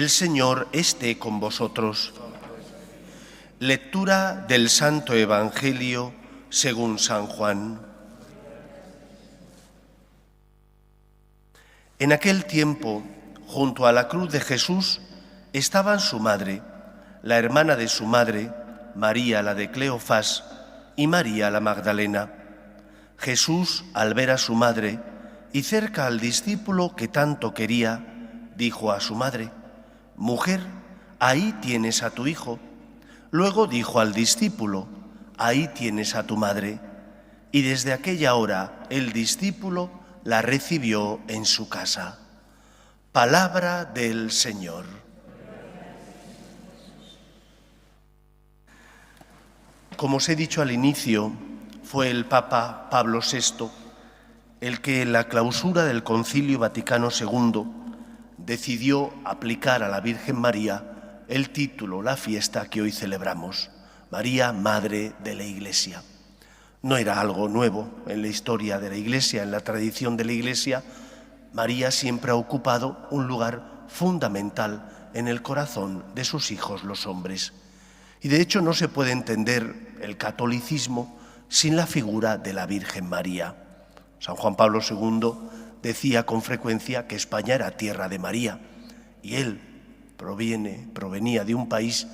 El Señor esté con vosotros. Lectura del Santo Evangelio según San Juan. En aquel tiempo, junto a la cruz de Jesús, estaban su madre, la hermana de su madre, María la de Cleofás, y María la Magdalena. Jesús, al ver a su madre y cerca al discípulo que tanto quería, dijo a su madre: «Mujer, ahí tienes a tu hijo». Luego dijo al discípulo: «Ahí tienes a tu madre». Y desde aquella hora el discípulo la recibió en su casa. Palabra del Señor. Como os he dicho al inicio, fue el Papa Pablo VI el que en la clausura del Concilio Vaticano II decidió aplicar a la Virgen María el título, la fiesta que hoy celebramos, María, Madre de la Iglesia. No era algo nuevo en la historia de la Iglesia, en la tradición de la Iglesia. María siempre ha ocupado un lugar fundamental en el corazón de sus hijos, los hombres. Y de hecho no se puede entender el catolicismo sin la figura de la Virgen María. San Juan Pablo II decía con frecuencia que España era tierra de María, y él provenía de un país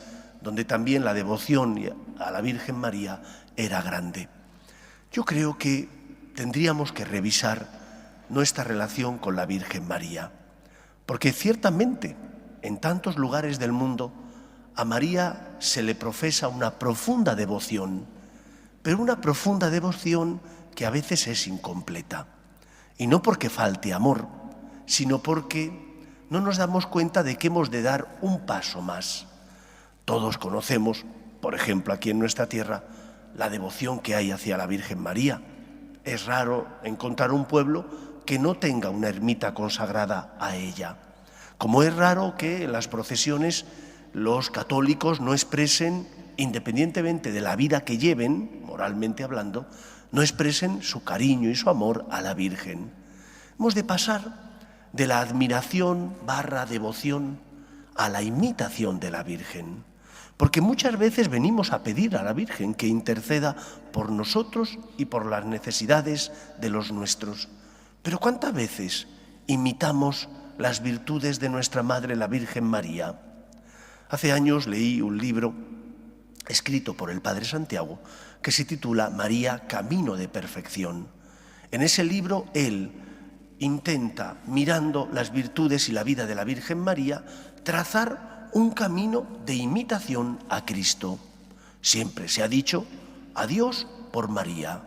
donde también la devoción a la Virgen María era grande. Yo creo que tendríamos que revisar nuestra relación con la Virgen María, porque ciertamente en tantos lugares del mundo a María se le profesa una profunda devoción, pero una profunda devoción que a veces es incompleta. Y no porque falte amor, sino porque no nos damos cuenta de que hemos de dar un paso más. Todos conocemos, por ejemplo, aquí en nuestra tierra, la devoción que hay hacia la Virgen María. Es raro encontrar un pueblo que no tenga una ermita consagrada a ella. Como es raro que en las procesiones los católicos no expresen, independientemente de la vida que lleven, moralmente hablando, no expresen su cariño y su amor a la Virgen. Hemos de pasar de la admiración / devoción a la imitación de la Virgen, porque muchas veces venimos a pedir a la Virgen que interceda por nosotros y por las necesidades de los nuestros. Pero ¿cuántas veces imitamos las virtudes de nuestra Madre, la Virgen María? Hace años leí un libro escrito por el Padre Santiago que se titula María, Camino de Perfección. En ese libro él intenta, mirando las virtudes y la vida de la Virgen María, trazar un camino de imitación a Cristo. Siempre se ha dicho a Dios por María,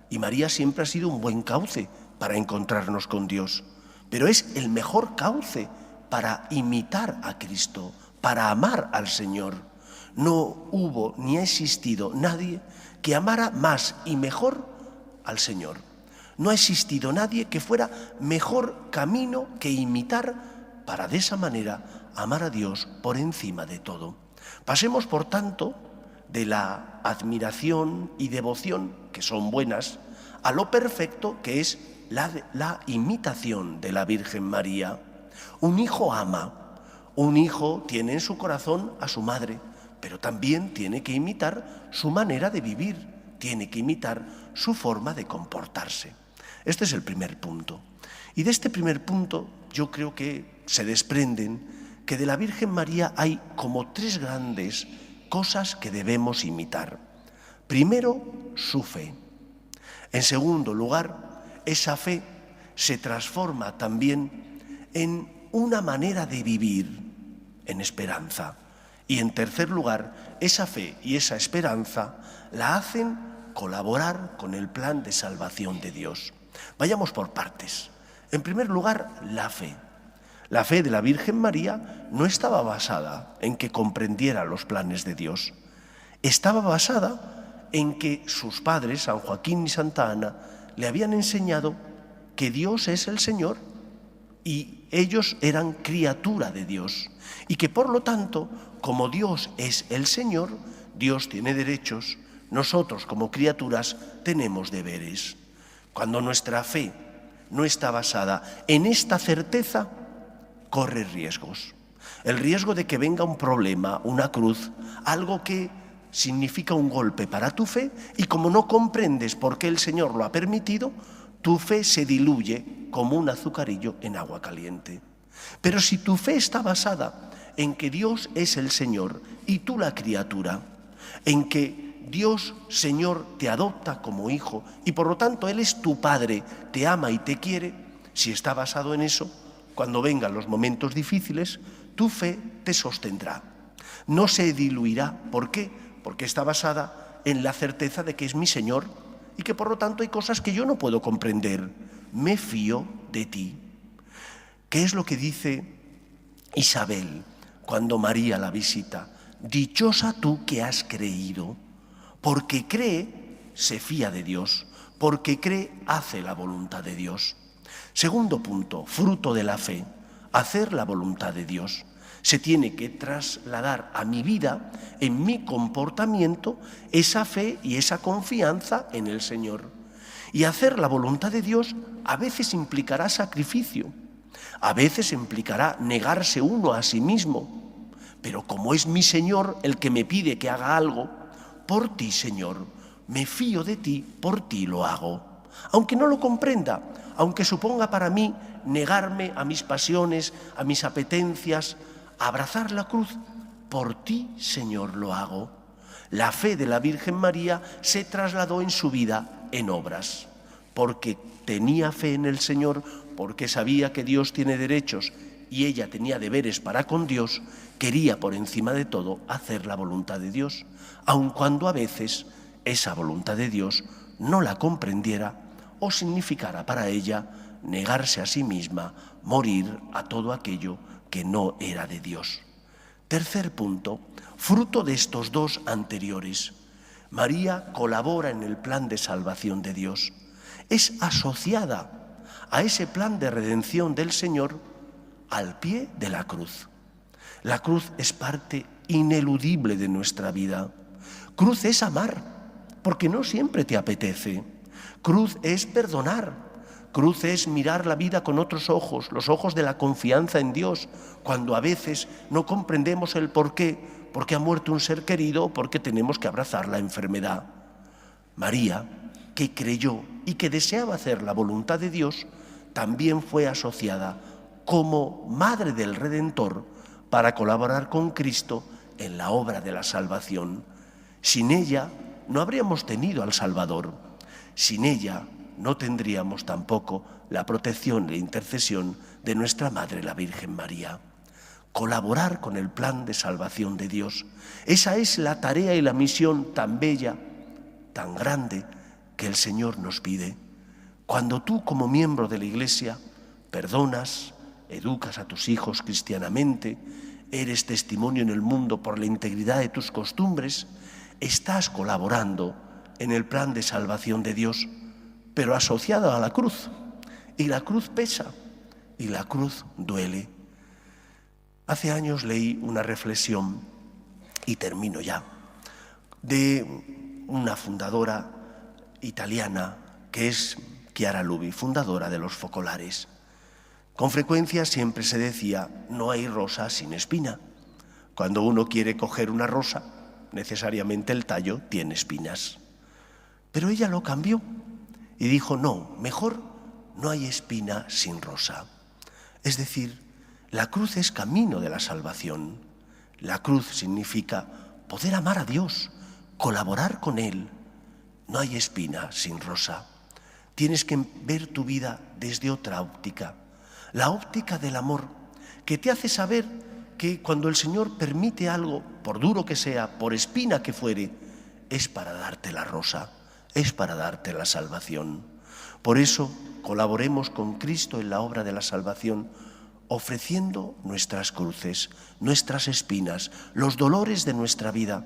y María siempre ha sido un buen cauce para encontrarnos con Dios, pero es el mejor cauce para imitar a Cristo, para amar al Señor. No hubo ni ha existido nadie que amara más y mejor al Señor. No ha existido nadie que fuera mejor camino que imitar para de esa manera amar a Dios por encima de todo. Pasemos, por tanto, de la admiración y devoción, que son buenas, a lo perfecto, que es la imitación de la Virgen María. Un hijo ama, un hijo tiene en su corazón a su madre, pero también tiene que imitar su manera de vivir, tiene que imitar su forma de comportarse. Este es el primer punto. Y de este primer punto yo creo que se desprenden que de la Virgen María hay como tres grandes cosas que debemos imitar. Primero, su fe. En segundo lugar, esa fe se transforma también en una manera de vivir, en esperanza. Y en tercer lugar, esa fe y esa esperanza la hacen colaborar con el plan de salvación de Dios. Vayamos por partes. En primer lugar, la fe. La fe de la Virgen María no estaba basada en que comprendiera los planes de Dios. Estaba basada en que sus padres, San Joaquín y Santa Ana, le habían enseñado que Dios es el Señor y ellos eran criatura de Dios. Y que por lo tanto, como Dios es el Señor, Dios tiene derechos, nosotros como criaturas tenemos deberes. Cuando nuestra fe no está basada en esta certeza, corre riesgos. El riesgo de que venga un problema, una cruz, algo que significa un golpe para tu fe, y como no comprendes por qué el Señor lo ha permitido, tu fe se diluye como un azucarillo en agua caliente. Pero si tu fe está basada en que Dios es el Señor y tú la criatura, en que Dios, Señor, te adopta como hijo y por lo tanto Él es tu Padre, te ama y te quiere, si está basado en eso, cuando vengan los momentos difíciles, tu fe te sostendrá. No se diluirá. ¿Por qué? Porque está basada en la certeza de que es mi Señor y que por lo tanto hay cosas que yo no puedo comprender. Me fío de ti. ¿Qué es lo que dice Isabel cuando María la visita? Dichosa tú que has creído. Porque cree, se fía de Dios. Porque cree, hace la voluntad de Dios. Segundo punto, fruto de la fe, hacer la voluntad de Dios. Se tiene que trasladar a mi vida, en mi comportamiento, esa fe y esa confianza en el Señor. Y hacer la voluntad de Dios a veces implicará sacrificio, a veces implicará negarse uno a sí mismo. Pero como es mi Señor el que me pide que haga algo, por ti, Señor, me fío de ti, por ti lo hago. Aunque no lo comprenda, aunque suponga para mí negarme a mis pasiones, a mis apetencias, a abrazar la cruz, por ti, Señor, lo hago. La fe de la Virgen María se trasladó en su vida en obras, porque tenía fe en el Señor, porque sabía que Dios tiene derechos y ella tenía deberes para con Dios, quería por encima de todo hacer la voluntad de Dios, aun cuando a veces esa voluntad de Dios no la comprendiera o significara para ella negarse a sí misma, morir a todo aquello que no era de Dios. Tercer punto, fruto de estos dos anteriores, María colabora en el plan de salvación de Dios. Es asociada a ese plan de redención del Señor al pie de la cruz. La cruz es parte ineludible de nuestra vida. Cruz es amar, porque no siempre te apetece. Cruz es perdonar. Cruz es mirar la vida con otros ojos, los ojos de la confianza en Dios, cuando a veces no comprendemos el por qué, porque ha muerto un ser querido o porque tenemos que abrazar la enfermedad. María, que creyó y que deseaba hacer la voluntad de Dios, también fue asociada como Madre del Redentor para colaborar con Cristo en la obra de la salvación. Sin ella no habríamos tenido al Salvador. Sin ella no tendríamos tampoco la protección e intercesión de nuestra Madre, la Virgen María. Colaborar con el plan de salvación de Dios. Esa es la tarea y la misión tan bella, tan grande, que el Señor nos pide. Cuando tú, como miembro de la Iglesia, perdonas, educas a tus hijos cristianamente, eres testimonio en el mundo por la integridad de tus costumbres, estás colaborando en el plan de salvación de Dios, pero asociado a la cruz. Y la cruz pesa, y la cruz duele. Hace años leí una reflexión, y termino ya, de una fundadora italiana que es Chiara Lubi, fundadora de los Focolares. Con frecuencia siempre se decía, no hay rosa sin espina. Cuando uno quiere coger una rosa, necesariamente el tallo tiene espinas. Pero ella lo cambió y dijo, no, mejor no hay espina sin rosa. Es decir, la cruz es camino de la salvación. La cruz significa poder amar a Dios, colaborar con Él. No hay espina sin rosa. Tienes que ver tu vida desde otra óptica. La óptica del amor, que te hace saber que cuando el Señor permite algo, por duro que sea, por espina que fuere, es para darte la rosa, es para darte la salvación. Por eso, colaboremos con Cristo en la obra de la salvación, ofreciendo nuestras cruces, nuestras espinas, los dolores de nuestra vida,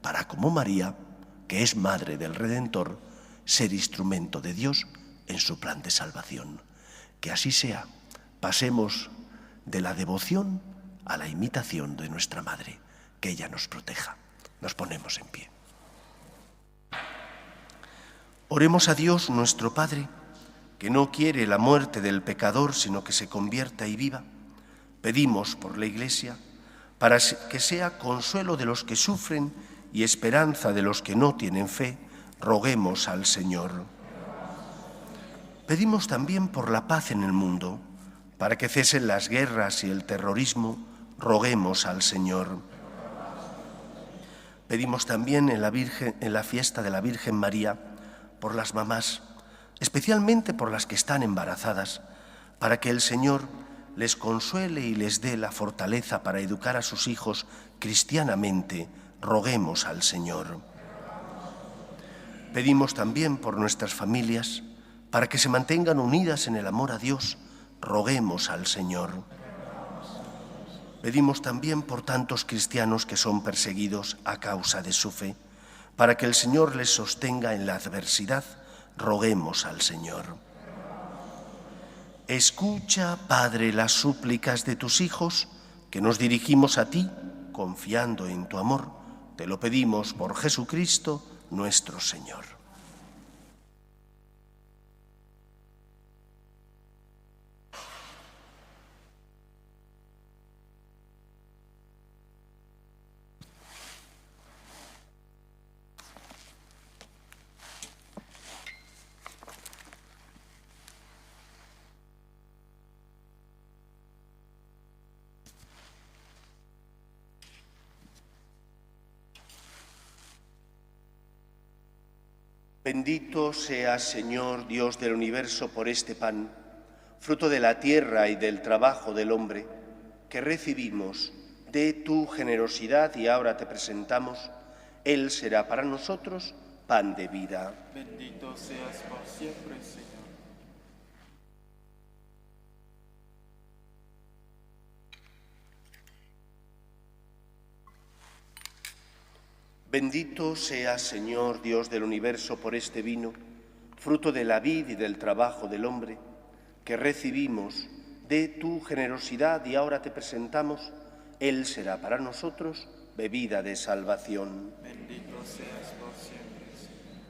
para, como María, que es Madre del Redentor, ser instrumento de Dios en su plan de salvación. Que así sea. Pasemos de la devoción a la imitación de nuestra Madre, que ella nos proteja. Nos ponemos en pie. Oremos a Dios, nuestro Padre, que no quiere la muerte del pecador, sino que se convierta y viva. Pedimos por la Iglesia para que sea consuelo de los que sufren y esperanza de los que no tienen fe, roguemos al Señor. Pedimos también por la paz en el mundo, para que cesen las guerras y el terrorismo, roguemos al Señor. Pedimos también en la fiesta de la Virgen María por las mamás, especialmente por las que están embarazadas, para que el Señor les consuele y les dé la fortaleza para educar a sus hijos cristianamente, roguemos al Señor. Pedimos también por nuestras familias, para que se mantengan unidas en el amor a Dios, roguemos al Señor. Pedimos también por tantos cristianos que son perseguidos a causa de su fe, para que el Señor les sostenga en la adversidad, roguemos al Señor. Escucha, Padre, las súplicas de tus hijos, que nos dirigimos a ti, confiando en tu amor. Te lo pedimos por Jesucristo, nuestro Señor. Bendito seas, Señor, Dios del universo, por este pan, fruto de la tierra y del trabajo del hombre, que recibimos de tu generosidad y ahora te presentamos. Él será para nosotros pan de vida. Bendito seas por siempre, Señor. Bendito seas, Señor, Dios del universo, por este vino, fruto de la vid y del trabajo del hombre, que recibimos de tu generosidad y ahora te presentamos. Él será para nosotros bebida de salvación. Bendito seas por siempre, Señor.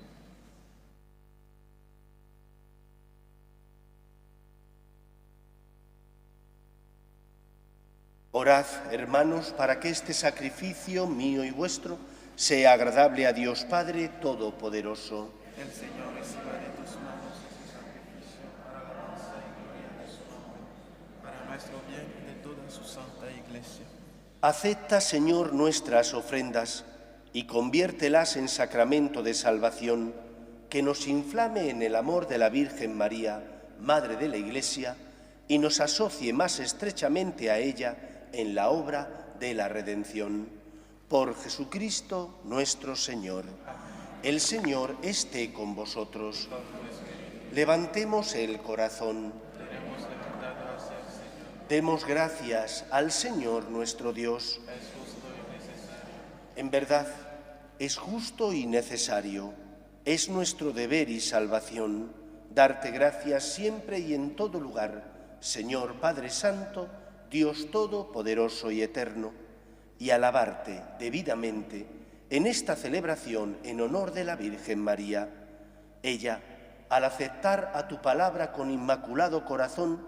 Orad, hermanos, para que este sacrificio mío y vuestro sea agradable a Dios Padre Todopoderoso. El Señor reciba de tus manos ese sacrificio para la alabanza y gloria de su nombre, para nuestro bien y de toda su santa Iglesia. Acepta, Señor, nuestras ofrendas y conviértelas en sacramento de salvación, que nos inflame en el amor de la Virgen María, Madre de la Iglesia, y nos asocie más estrechamente a ella en la obra de la redención. Por Jesucristo nuestro Señor. El Señor esté con vosotros. Levantemos el corazón. Demos gracias al Señor nuestro Dios. En verdad, es justo y necesario, es nuestro deber y salvación, darte gracias siempre y en todo lugar, Señor Padre Santo, Dios Todopoderoso y Eterno, y alabarte debidamente en esta celebración en honor de la Virgen María. Ella, al aceptar a tu palabra con inmaculado corazón,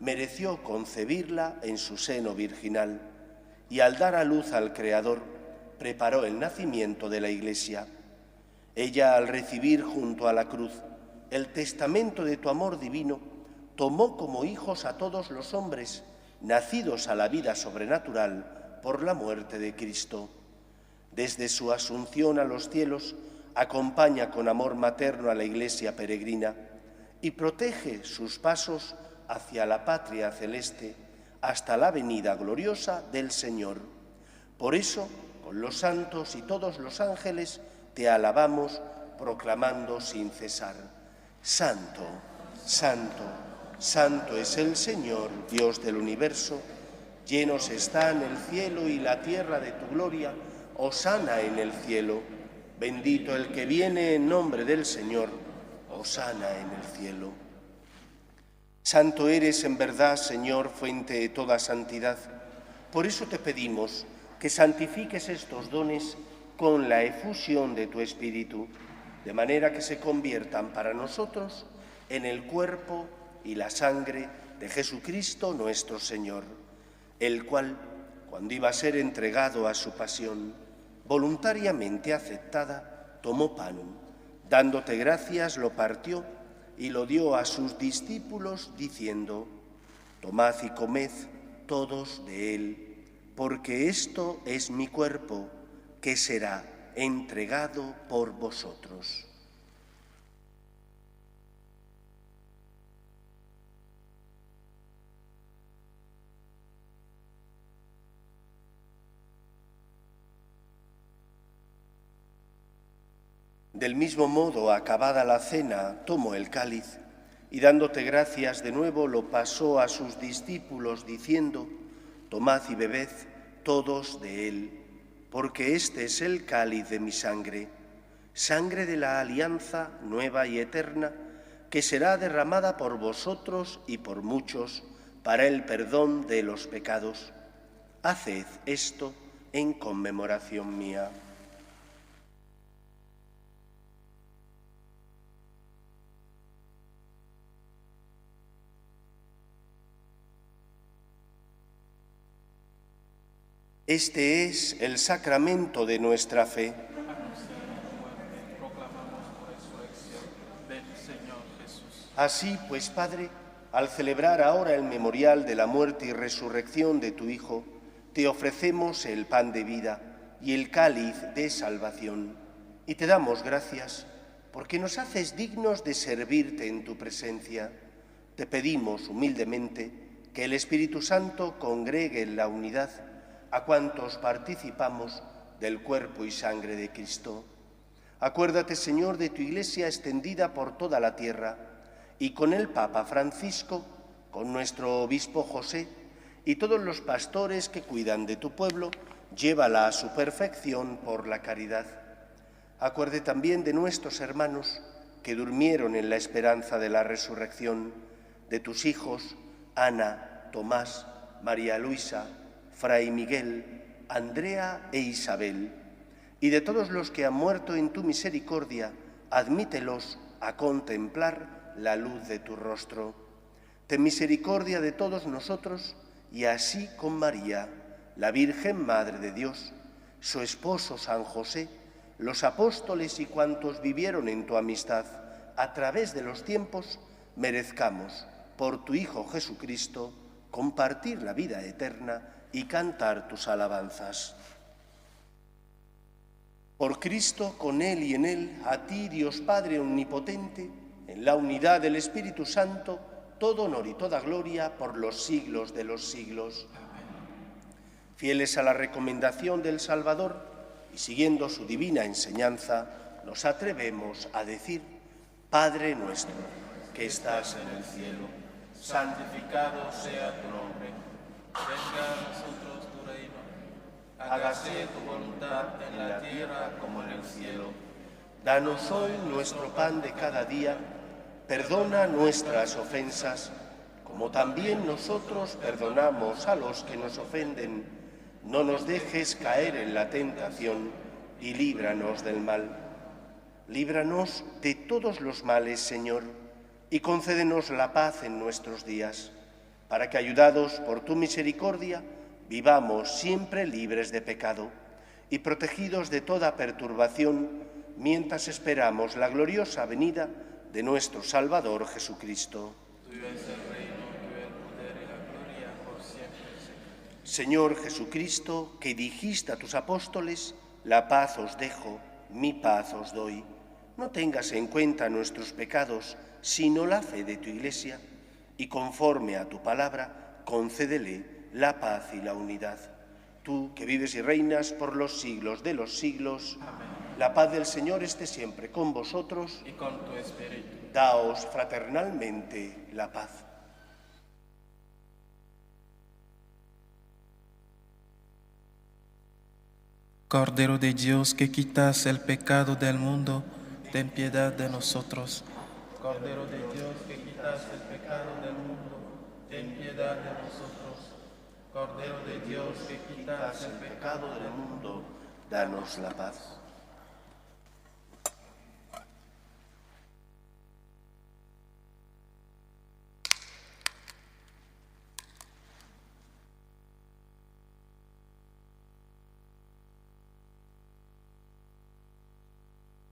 mereció concebirla en su seno virginal y al dar a luz al Creador, preparó el nacimiento de la Iglesia. Ella, al recibir junto a la cruz el testamento de tu amor divino, tomó como hijos a todos los hombres, nacidos a la vida sobrenatural por la muerte de Cristo. Desde su asunción a los cielos, acompaña con amor materno a la Iglesia peregrina y protege sus pasos hacia la patria celeste hasta la venida gloriosa del Señor. Por eso, con los santos y todos los ángeles, te alabamos, proclamando sin cesar: Santo, Santo, Santo es el Señor, Dios del universo. Llenos están el cielo y la tierra de tu gloria. Hosana en el cielo. Bendito el que viene en nombre del Señor. Hosana en el cielo. Santo eres en verdad, Señor, fuente de toda santidad. Por eso te pedimos que santifiques estos dones con la efusión de tu Espíritu, de manera que se conviertan para nosotros en el cuerpo y la sangre de Jesucristo nuestro Señor. el cual, cuando iba a ser entregado a su pasión, voluntariamente aceptada, tomó pan, dándote gracias, lo partió y lo dio a sus discípulos, diciendo: tomad y comed todos de él, porque esto es mi cuerpo, que será entregado por vosotros. Del mismo modo, acabada la cena, tomó el cáliz y dándote gracias de nuevo lo pasó a sus discípulos diciendo: tomad y bebed todos de él, porque este es el cáliz de mi sangre, sangre de la alianza nueva y eterna, que será derramada por vosotros y por muchos para el perdón de los pecados. Haced esto en conmemoración mía. Este es el sacramento de nuestra fe. Proclamamos tu resurrección. Ven, Señor Jesús. Así pues, Padre, al celebrar ahora el memorial de la muerte y resurrección de tu Hijo, te ofrecemos el pan de vida y el cáliz de salvación. Y te damos gracias porque nos haces dignos de servirte en tu presencia. Te pedimos humildemente que el Espíritu Santo congregue en la unidad a cuantos participamos del cuerpo y sangre de Cristo. Acuérdate, Señor, de tu Iglesia extendida por toda la tierra, y con el Papa Francisco, con nuestro obispo José y todos los pastores que cuidan de tu pueblo, llévala a su perfección por la caridad. Acuerde también de nuestros hermanos que durmieron en la esperanza de la resurrección, de tus hijos Ana, Tomás, María Luisa, Fray Miguel, Andrea e Isabel, y de todos los que han muerto en tu misericordia, admítelos a contemplar la luz de tu rostro. Ten misericordia de todos nosotros, y así con María, la Virgen Madre de Dios, su esposo San José, los apóstoles y cuantos vivieron en tu amistad a través de los tiempos, merezcamos, por tu Hijo Jesucristo, compartir la vida eterna y cantar tus alabanzas. Por Cristo, con Él y en Él, a ti, Dios Padre Omnipotente, en la unidad del Espíritu Santo, todo honor y toda gloria por los siglos de los siglos. Fieles a la recomendación del Salvador y siguiendo su divina enseñanza, nos atrevemos a decir: Padre nuestro, que estás en el cielo, santificado sea tu nombre. Venga a nosotros tu reino. Hágase tu voluntad en la tierra como en el cielo. Danos hoy nuestro pan de cada día. Perdona nuestras ofensas, como también nosotros perdonamos a los que nos ofenden. No nos dejes caer en la tentación y líbranos del mal. Líbranos de todos los males, Señor, y concédenos la paz en nuestros días, para que, ayudados por tu misericordia, vivamos siempre libres de pecado y protegidos de toda perturbación, mientras esperamos la gloriosa venida de nuestro Salvador Jesucristo. Tuyo es el reino, tuyo el poder y la gloria por siempre, Señor. Señor Jesucristo, que dijiste a tus apóstoles: la paz os dejo, mi paz os doy. No tengas en cuenta nuestros pecados, sino la fe de tu Iglesia, y conforme a tu palabra, concédele la paz y la unidad. Tú, que vives y reinas por los siglos de los siglos, Amén. la paz del Señor esté siempre con vosotros. Y con tu espíritu. Daos fraternalmente la paz. Cordero de Dios, que quitas el pecado del mundo, ten piedad de nosotros. Cordero de Dios, que quitas el pecado del mundo, ten piedad de nosotros. Cordero de Dios, que quitas el pecado Pecado del mundo, danos la paz.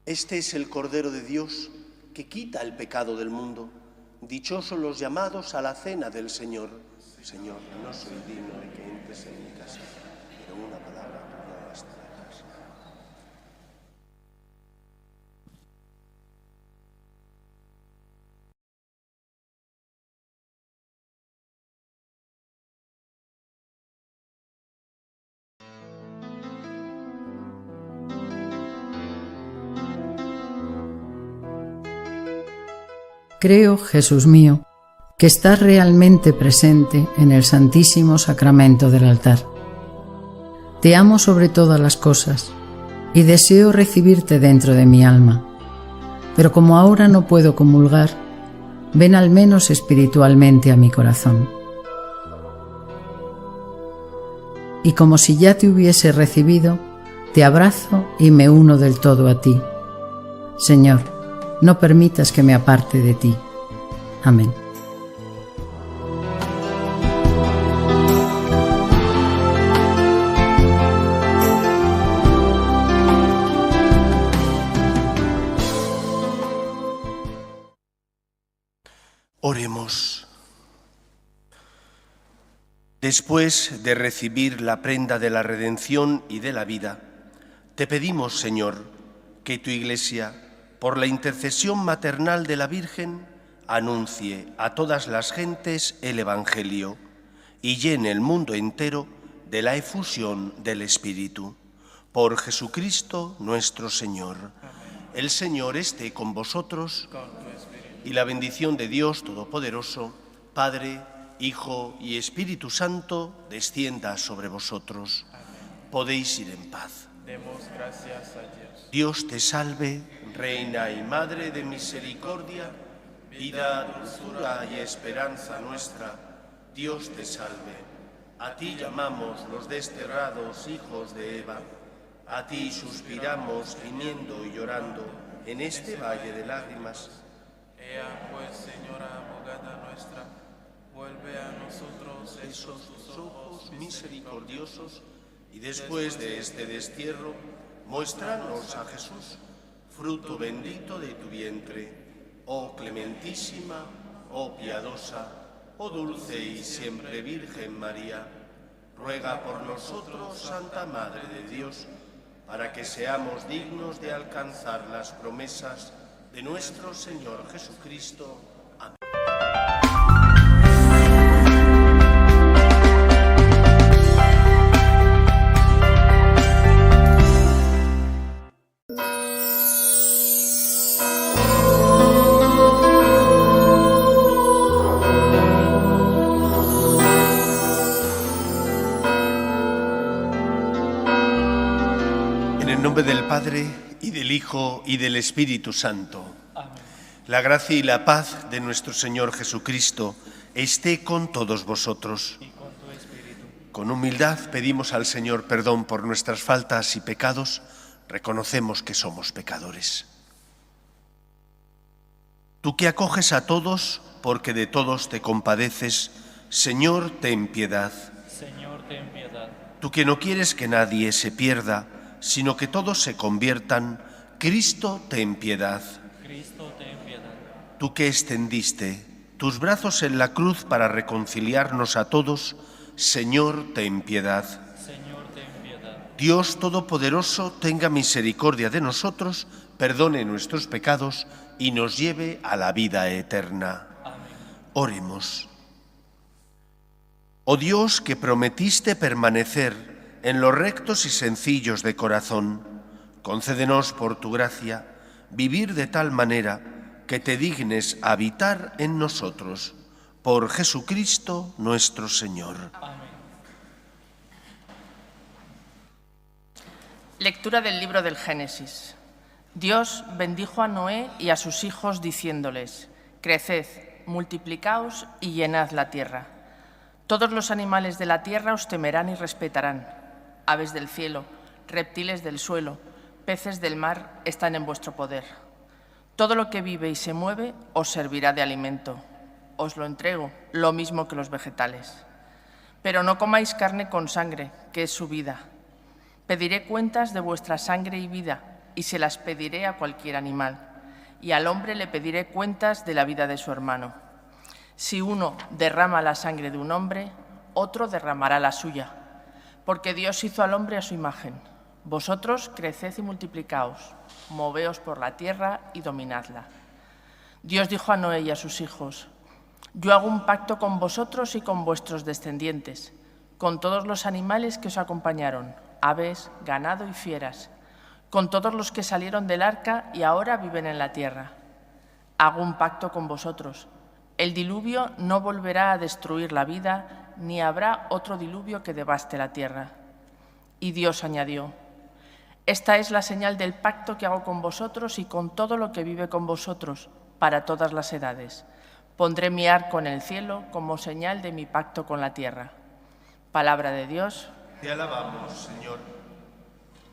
Este es el Cordero de Dios que quita el pecado del mundo. Dichosos los llamados a la cena del Señor. Señor, no soy digno de que entres en mi casa, pero una palabra tuya bastará. Creo, Jesús mío, que estás realmente presente en el Santísimo Sacramento del altar. Te amo sobre todas las cosas y deseo recibirte dentro de mi alma. Pero como ahora no puedo comulgar, ven al menos espiritualmente a mi corazón. Y como si ya te hubiese recibido, te abrazo y me uno del todo a ti. Señor, no permitas que me aparte de ti. Amén. Oremos. Después de recibir la prenda de la redención y de la vida, te pedimos, Señor, que tu Iglesia, por la intercesión maternal de la Virgen, anuncie a todas las gentes el Evangelio y llene el mundo entero de la efusión del Espíritu. Por Jesucristo nuestro Señor. El Señor esté con vosotros y la bendición de Dios Todopoderoso, Padre, Hijo y Espíritu Santo, descienda sobre vosotros. Podéis ir en paz. Demos gracias a Dios. Dios te salve, Reina y Madre de misericordia, vida, dulzura y esperanza nuestra. Dios te salve. A ti llamamos los desterrados hijos de Eva. A ti suspiramos gimiendo y llorando en este valle de lágrimas. Ea pues, Señora abogada nuestra, vuelve a nosotros Esos ojos misericordiosos y después de este destierro, muéstranos a Jesús, fruto bendito de tu vientre, oh clementísima, oh piadosa, oh dulce y siempre Virgen María. Ruega por nosotros, Santa Madre de Dios, para que seamos dignos de alcanzar las promesas de nuestro Señor Jesucristo. Amén. Del Padre, y del Hijo, y del Espíritu Santo. Amén. La gracia y la paz de nuestro Señor Jesucristo esté con todos vosotros. y con tu espíritu. Con humildad pedimos al Señor perdón por nuestras faltas y pecados. Reconocemos que somos pecadores. Tú que acoges a todos, porque de todos te compadeces, Señor, ten piedad. Señor, ten piedad. Tú que no quieres que nadie se pierda, sino que todos se conviertan, Cristo, ten piedad. Cristo, ten piedad. Tú que extendiste tus brazos en la cruz para reconciliarnos a todos, Señor, ten piedad. Señor, ten piedad. Dios Todopoderoso, tenga misericordia de nosotros, perdone nuestros pecados y nos lleve a la vida eterna. Amén. Oremos. Oh Dios, que prometiste permanecer en los rectos y sencillos de corazón, concédenos por tu gracia vivir de tal manera que te dignes habitar en nosotros. Por Jesucristo nuestro Señor. Amén. Lectura del libro del Génesis. Dios bendijo a Noé y a sus hijos diciéndoles: Creced, multiplicaos y llenad la tierra. Todos los animales de la tierra os temerán y respetarán. Aves del cielo, reptiles del suelo, peces del mar están en vuestro poder. Todo lo que vive y se mueve os servirá de alimento. Os lo entrego, lo mismo que los vegetales. Pero no comáis carne con sangre, que es su vida. Pediré cuentas de vuestra sangre y vida. y se las pediré a cualquier animal, y al hombre le pediré cuentas de la vida de su hermano. Si uno derrama la sangre de un hombre, otro derramará la suya, porque Dios hizo al hombre a su imagen. Vosotros creced y multiplicaos, moveos por la tierra y dominadla. Dios dijo a Noé y a sus hijos: yo hago un pacto con vosotros y con vuestros descendientes, con todos los animales que os acompañaron, aves, ganado y fieras, con todos los que salieron del arca y ahora viven en la tierra. Hago un pacto con vosotros. El diluvio no volverá a destruir la vida, ni habrá otro diluvio que devaste la tierra. Y Dios añadió: esta es la señal del pacto que hago con vosotros y con todo lo que vive con vosotros, para todas las edades. Pondré mi arco en el cielo como señal de mi pacto con la tierra. Palabra de Dios. Te alabamos, Señor.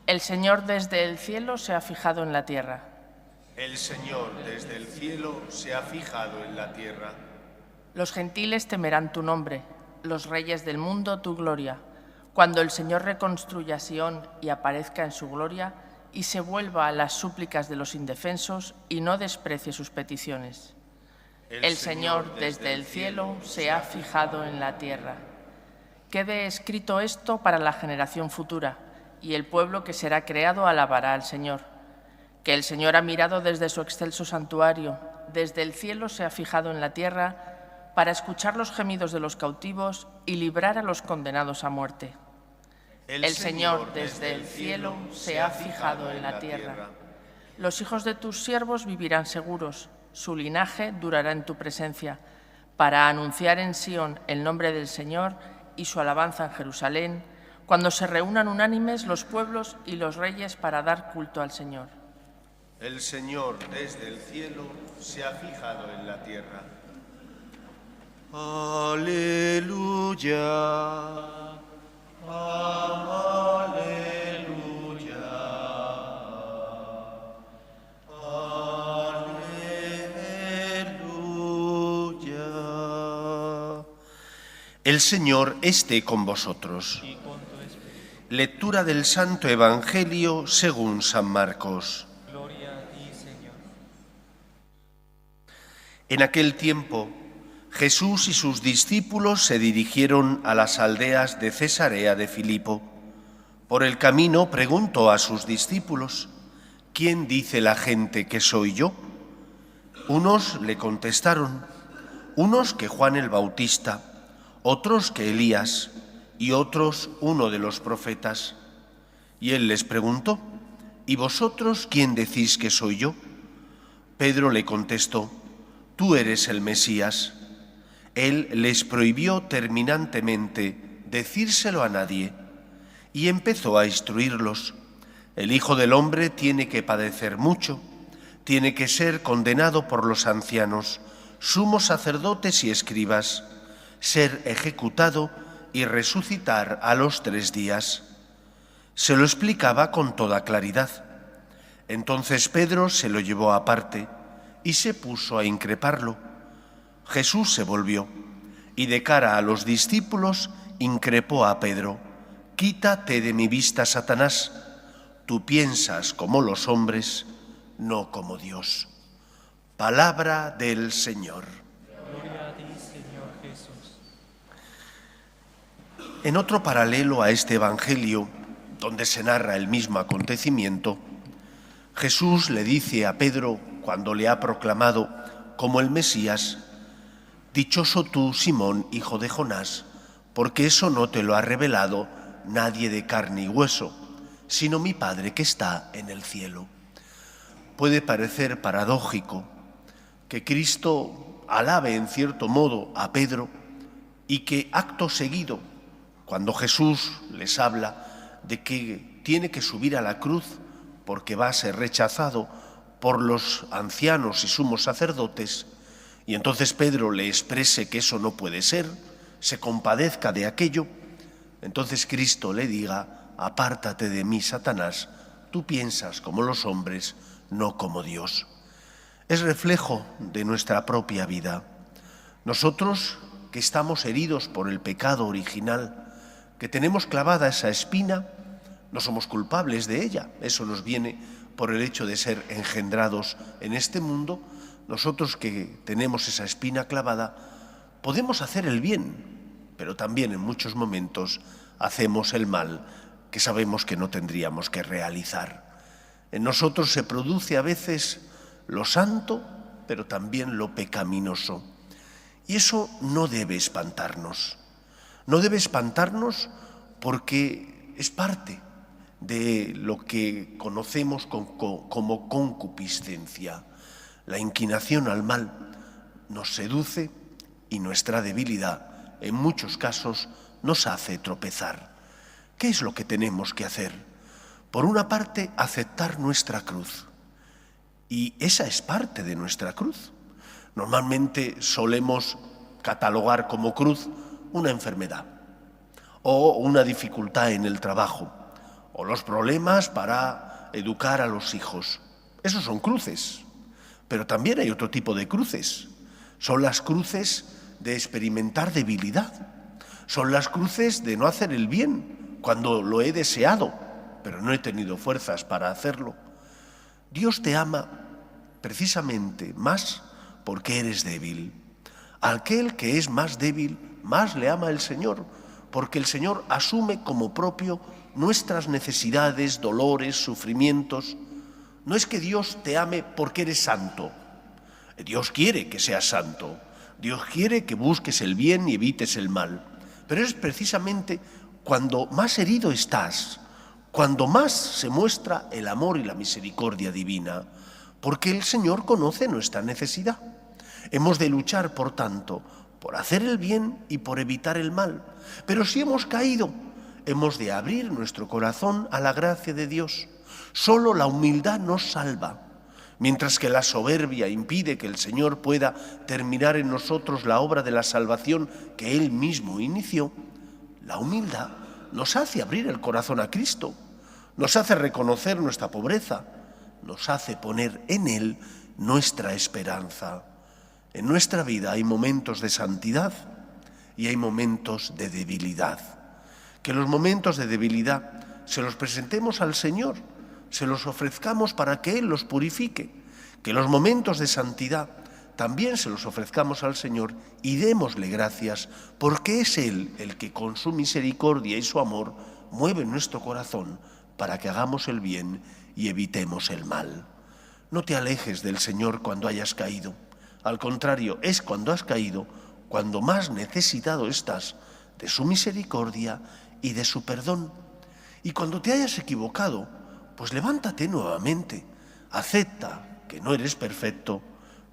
El Señor desde el cielo se ha fijado en la tierra. El Señor desde el cielo se ha fijado en la tierra. Los gentiles temerán tu nombre, los reyes del mundo tu gloria, cuando el Señor reconstruya Sión y aparezca en su gloria y se vuelva a las súplicas de los indefensos y no desprecie sus peticiones. El Señor desde el cielo se ha fijado en la tierra. Quede escrito esto para la generación futura, y el pueblo que será creado alabará al Señor. Que el Señor ha mirado desde su excelso santuario, desde el cielo se ha fijado en la tierra, para escuchar los gemidos de los cautivos y librar a los condenados a muerte. El Señor desde el cielo se ha fijado en la tierra. Los hijos de tus siervos vivirán seguros, su linaje durará en tu presencia, para anunciar en Sión el nombre del Señor y su alabanza en Jerusalén, cuando se reúnan unánimes los pueblos y los reyes para dar culto al Señor. El Señor desde el cielo se ha fijado en la tierra. Aleluya. Aleluya. Aleluya. El Señor esté con vosotros. Lectura del Santo Evangelio según San Marcos. Gloria a ti, Señor. En aquel tiempo, Jesús y sus discípulos se dirigieron a las aldeas de Cesarea de Filipo. Por el camino preguntó a sus discípulos: ¿quién dice la gente que soy yo? Unos le contestaron: unos que Juan el Bautista, otros que Elías, y otros uno de los profetas. Y él les preguntó: ¿y vosotros quién decís que soy yo? Pedro le contestó: tú eres el Mesías. Él les prohibió terminantemente decírselo a nadie y empezó a instruirlos: el Hijo del Hombre tiene que padecer mucho, tiene que ser condenado por los ancianos, sumos sacerdotes y escribas, ser ejecutado y resucitar a los 3 días. Se lo explicaba con toda claridad. Entonces Pedro se lo llevó aparte y se puso a increparlo. Jesús se volvió y de cara a los discípulos increpó a Pedro: quítate de mi vista, Satanás, tú piensas como los hombres, no como Dios. Palabra del Señor. Gloria a ti, Señor Jesús. En otro paralelo a este Evangelio, donde se narra el mismo acontecimiento, Jesús le dice a Pedro, cuando le ha proclamado como el Mesías: dichoso tú, Simón, hijo de Jonás, porque eso no te lo ha revelado nadie de carne y hueso, sino mi Padre que está en el cielo. Puede parecer paradójico que Cristo alabe en cierto modo a Pedro y que acto seguido, cuando Jesús les habla de que tiene que subir a la cruz porque va a ser rechazado por los ancianos y sumos sacerdotes, y entonces Pedro le exprese que eso no puede ser, se compadezca de aquello, entonces Cristo le diga: apártate de mí, Satanás, tú piensas como los hombres, no como Dios. Es reflejo de nuestra propia vida. Nosotros, que estamos heridos por el pecado original, que tenemos clavada esa espina, no somos culpables de ella, eso nos viene por el hecho de ser engendrados en este mundo, nosotros que tenemos esa espina clavada, podemos hacer el bien, pero también en muchos momentos hacemos el mal que sabemos que no tendríamos que realizar. En nosotros se produce a veces lo santo, pero también lo pecaminoso. Y eso no debe espantarnos. No debe espantarnos porque es parte de lo que conocemos como concupiscencia. La inclinación al mal nos seduce y nuestra debilidad, en muchos casos, nos hace tropezar. ¿Qué es lo que tenemos que hacer? Por una parte, aceptar nuestra cruz. Y esa es parte de nuestra cruz. Normalmente solemos catalogar como cruz una enfermedad, o una dificultad en el trabajo, o los problemas para educar a los hijos. Esos son cruces. Pero también hay otro tipo de cruces. Son las cruces de experimentar debilidad. Son las cruces de no hacer el bien cuando lo he deseado, pero no he tenido fuerzas para hacerlo. Dios te ama precisamente más porque eres débil. Aquel que es más débil, más le ama el Señor, porque el Señor asume como propio nuestras necesidades, dolores, sufrimientos. No es que Dios te ame porque eres santo. Dios quiere que seas santo. Dios quiere que busques el bien y evites el mal. Pero es precisamente cuando más herido estás, cuando más se muestra el amor y la misericordia divina, porque el Señor conoce nuestra necesidad. Hemos de luchar, por tanto, por hacer el bien y por evitar el mal. Pero si hemos caído, hemos de abrir nuestro corazón a la gracia de Dios. Solo la humildad nos salva. Mientras que la soberbia impide que el Señor pueda terminar en nosotros la obra de la salvación que Él mismo inició, la humildad nos hace abrir el corazón a Cristo, nos hace reconocer nuestra pobreza, nos hace poner en Él nuestra esperanza. En nuestra vida hay momentos de santidad y hay momentos de debilidad. Que los momentos de debilidad se los presentemos al Señor, se los ofrezcamos para que Él los purifique, que los momentos de santidad también se los ofrezcamos al Señor y démosle gracias porque es Él el que con su misericordia y su amor mueve nuestro corazón para que hagamos el bien y evitemos el mal. No te alejes del Señor cuando hayas caído. Al contrario, es cuando has caído cuando más necesitado estás de su misericordia y de su perdón. Y cuando te hayas equivocado, pues levántate nuevamente, acepta que no eres perfecto,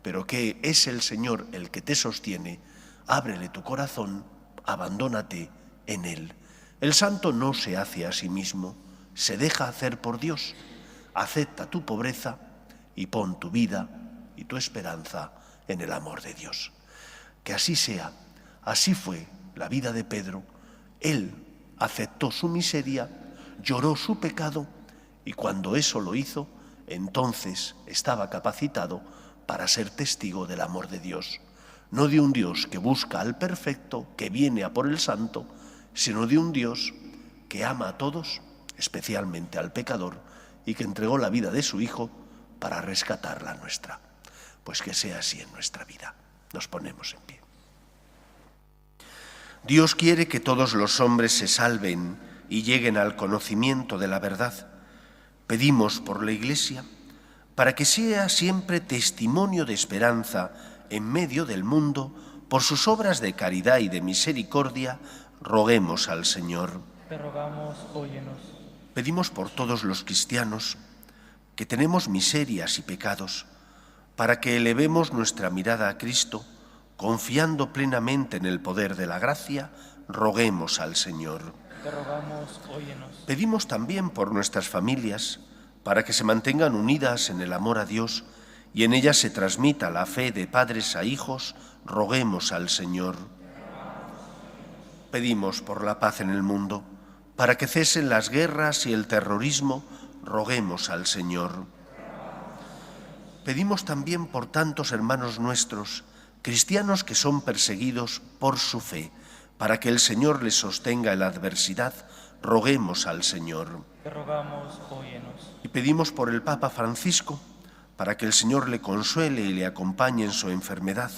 pero que es el Señor el que te sostiene, ábrele tu corazón, abandónate en Él. El santo no se hace a sí mismo, se deja hacer por Dios. Acepta tu pobreza y pon tu vida y tu esperanza en el amor de Dios. Que así sea, así fue la vida de Pedro. Él aceptó su miseria, lloró su pecado, y cuando eso lo hizo, entonces estaba capacitado para ser testigo del amor de Dios. No de un Dios que busca al perfecto, que viene a por el santo, sino de un Dios que ama a todos, especialmente al pecador, y que entregó la vida de su Hijo para rescatar la nuestra. Pues que sea así en nuestra vida. Nos ponemos en pie. Dios quiere que todos los hombres se salven y lleguen al conocimiento de la verdad. Pedimos por la Iglesia para que sea siempre testimonio de esperanza en medio del mundo. Por sus obras de caridad y de misericordia, roguemos al Señor. Te rogamos, óyenos. Pedimos por todos los cristianos que tenemos miserias y pecados, para que elevemos nuestra mirada a Cristo, confiando plenamente en el poder de la gracia, roguemos al Señor. Te rogamos, óyenos. Pedimos también por nuestras familias, para que se mantengan unidas en el amor a Dios y en ellas se transmita la fe de padres a hijos, roguemos al Señor. Pedimos por la paz en el mundo, para que cesen las guerras y el terrorismo, roguemos al Señor. Pedimos también por tantos hermanos nuestros, cristianos que son perseguidos por su fe, para que el Señor les sostenga en la adversidad, roguemos al Señor. Te rogamos, óyenos. Y pedimos por el Papa Francisco, para que el Señor le consuele y le acompañe en su enfermedad,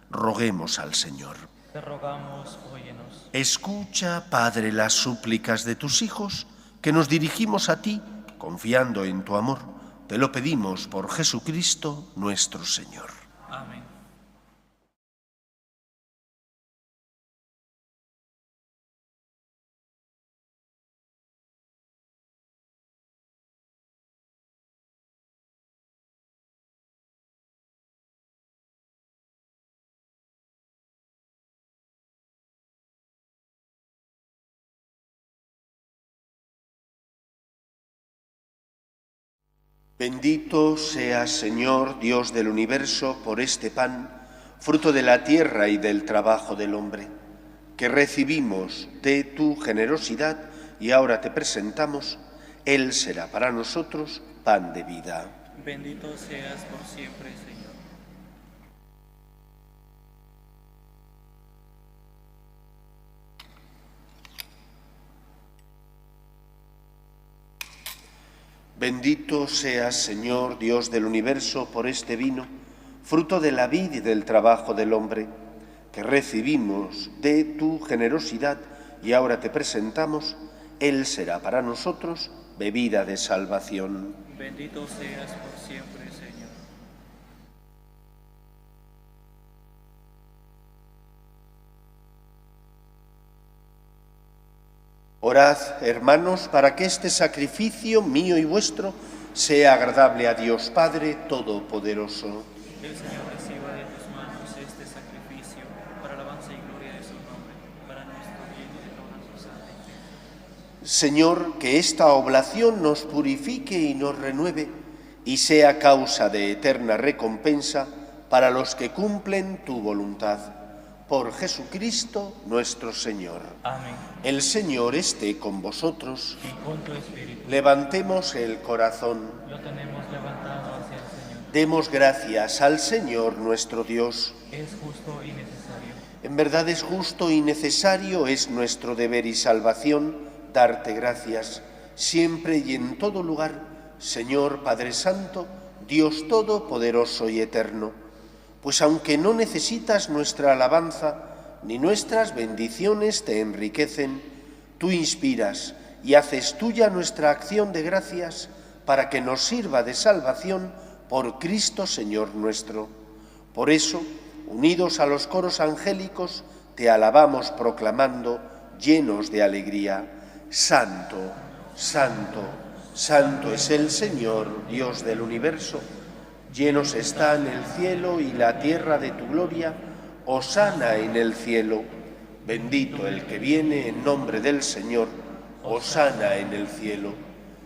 roguemos al Señor. Te rogamos, óyenos. Escucha, Padre, las súplicas de tus hijos, que nos dirigimos a ti, confiando en tu amor. Te lo pedimos por Jesucristo nuestro Señor. Amén. Bendito seas, Señor, Dios del universo, por este pan, fruto de la tierra y del trabajo del hombre, que recibimos de tu generosidad y ahora te presentamos. Él será para nosotros pan de vida. Bendito seas por siempre, Señor. Bendito seas, Señor, Dios del universo, por este vino, fruto de la vid y del trabajo del hombre, que recibimos de tu generosidad y ahora te presentamos. Él será para nosotros bebida de salvación. Bendito seas por siempre, Señor. Orad, hermanos, para que este sacrificio mío y vuestro sea agradable a Dios Padre Todopoderoso. El Señor reciba de tus manos este sacrificio para alabanza y gloria de su nombre, para nuestro bien y de toda su santa iglesia. Señor, que esta oblación nos purifique y nos renueve y sea causa de eterna recompensa para los que cumplen tu voluntad. Por Jesucristo nuestro Señor. Amén. El Señor esté con vosotros. Y con tu espíritu. Levantemos el corazón. Lo tenemos levantado hacia el Señor. Demos gracias al Señor nuestro Dios. Es justo y necesario. En verdad es justo y necesario, es nuestro deber y salvación darte gracias, siempre y en todo lugar, Señor Padre Santo, Dios Todopoderoso y Eterno. Pues aunque no necesitas nuestra alabanza, ni nuestras bendiciones te enriquecen, tú inspiras y haces tuya nuestra acción de gracias para que nos sirva de salvación por Cristo Señor nuestro. Por eso, unidos a los coros angélicos, te alabamos proclamando, llenos de alegría: Santo, Santo, Santo es el Señor, Dios del universo. Llenos están el cielo y la tierra de tu gloria. Hosana en el cielo. Bendito el que viene en nombre del Señor. Hosana en el cielo.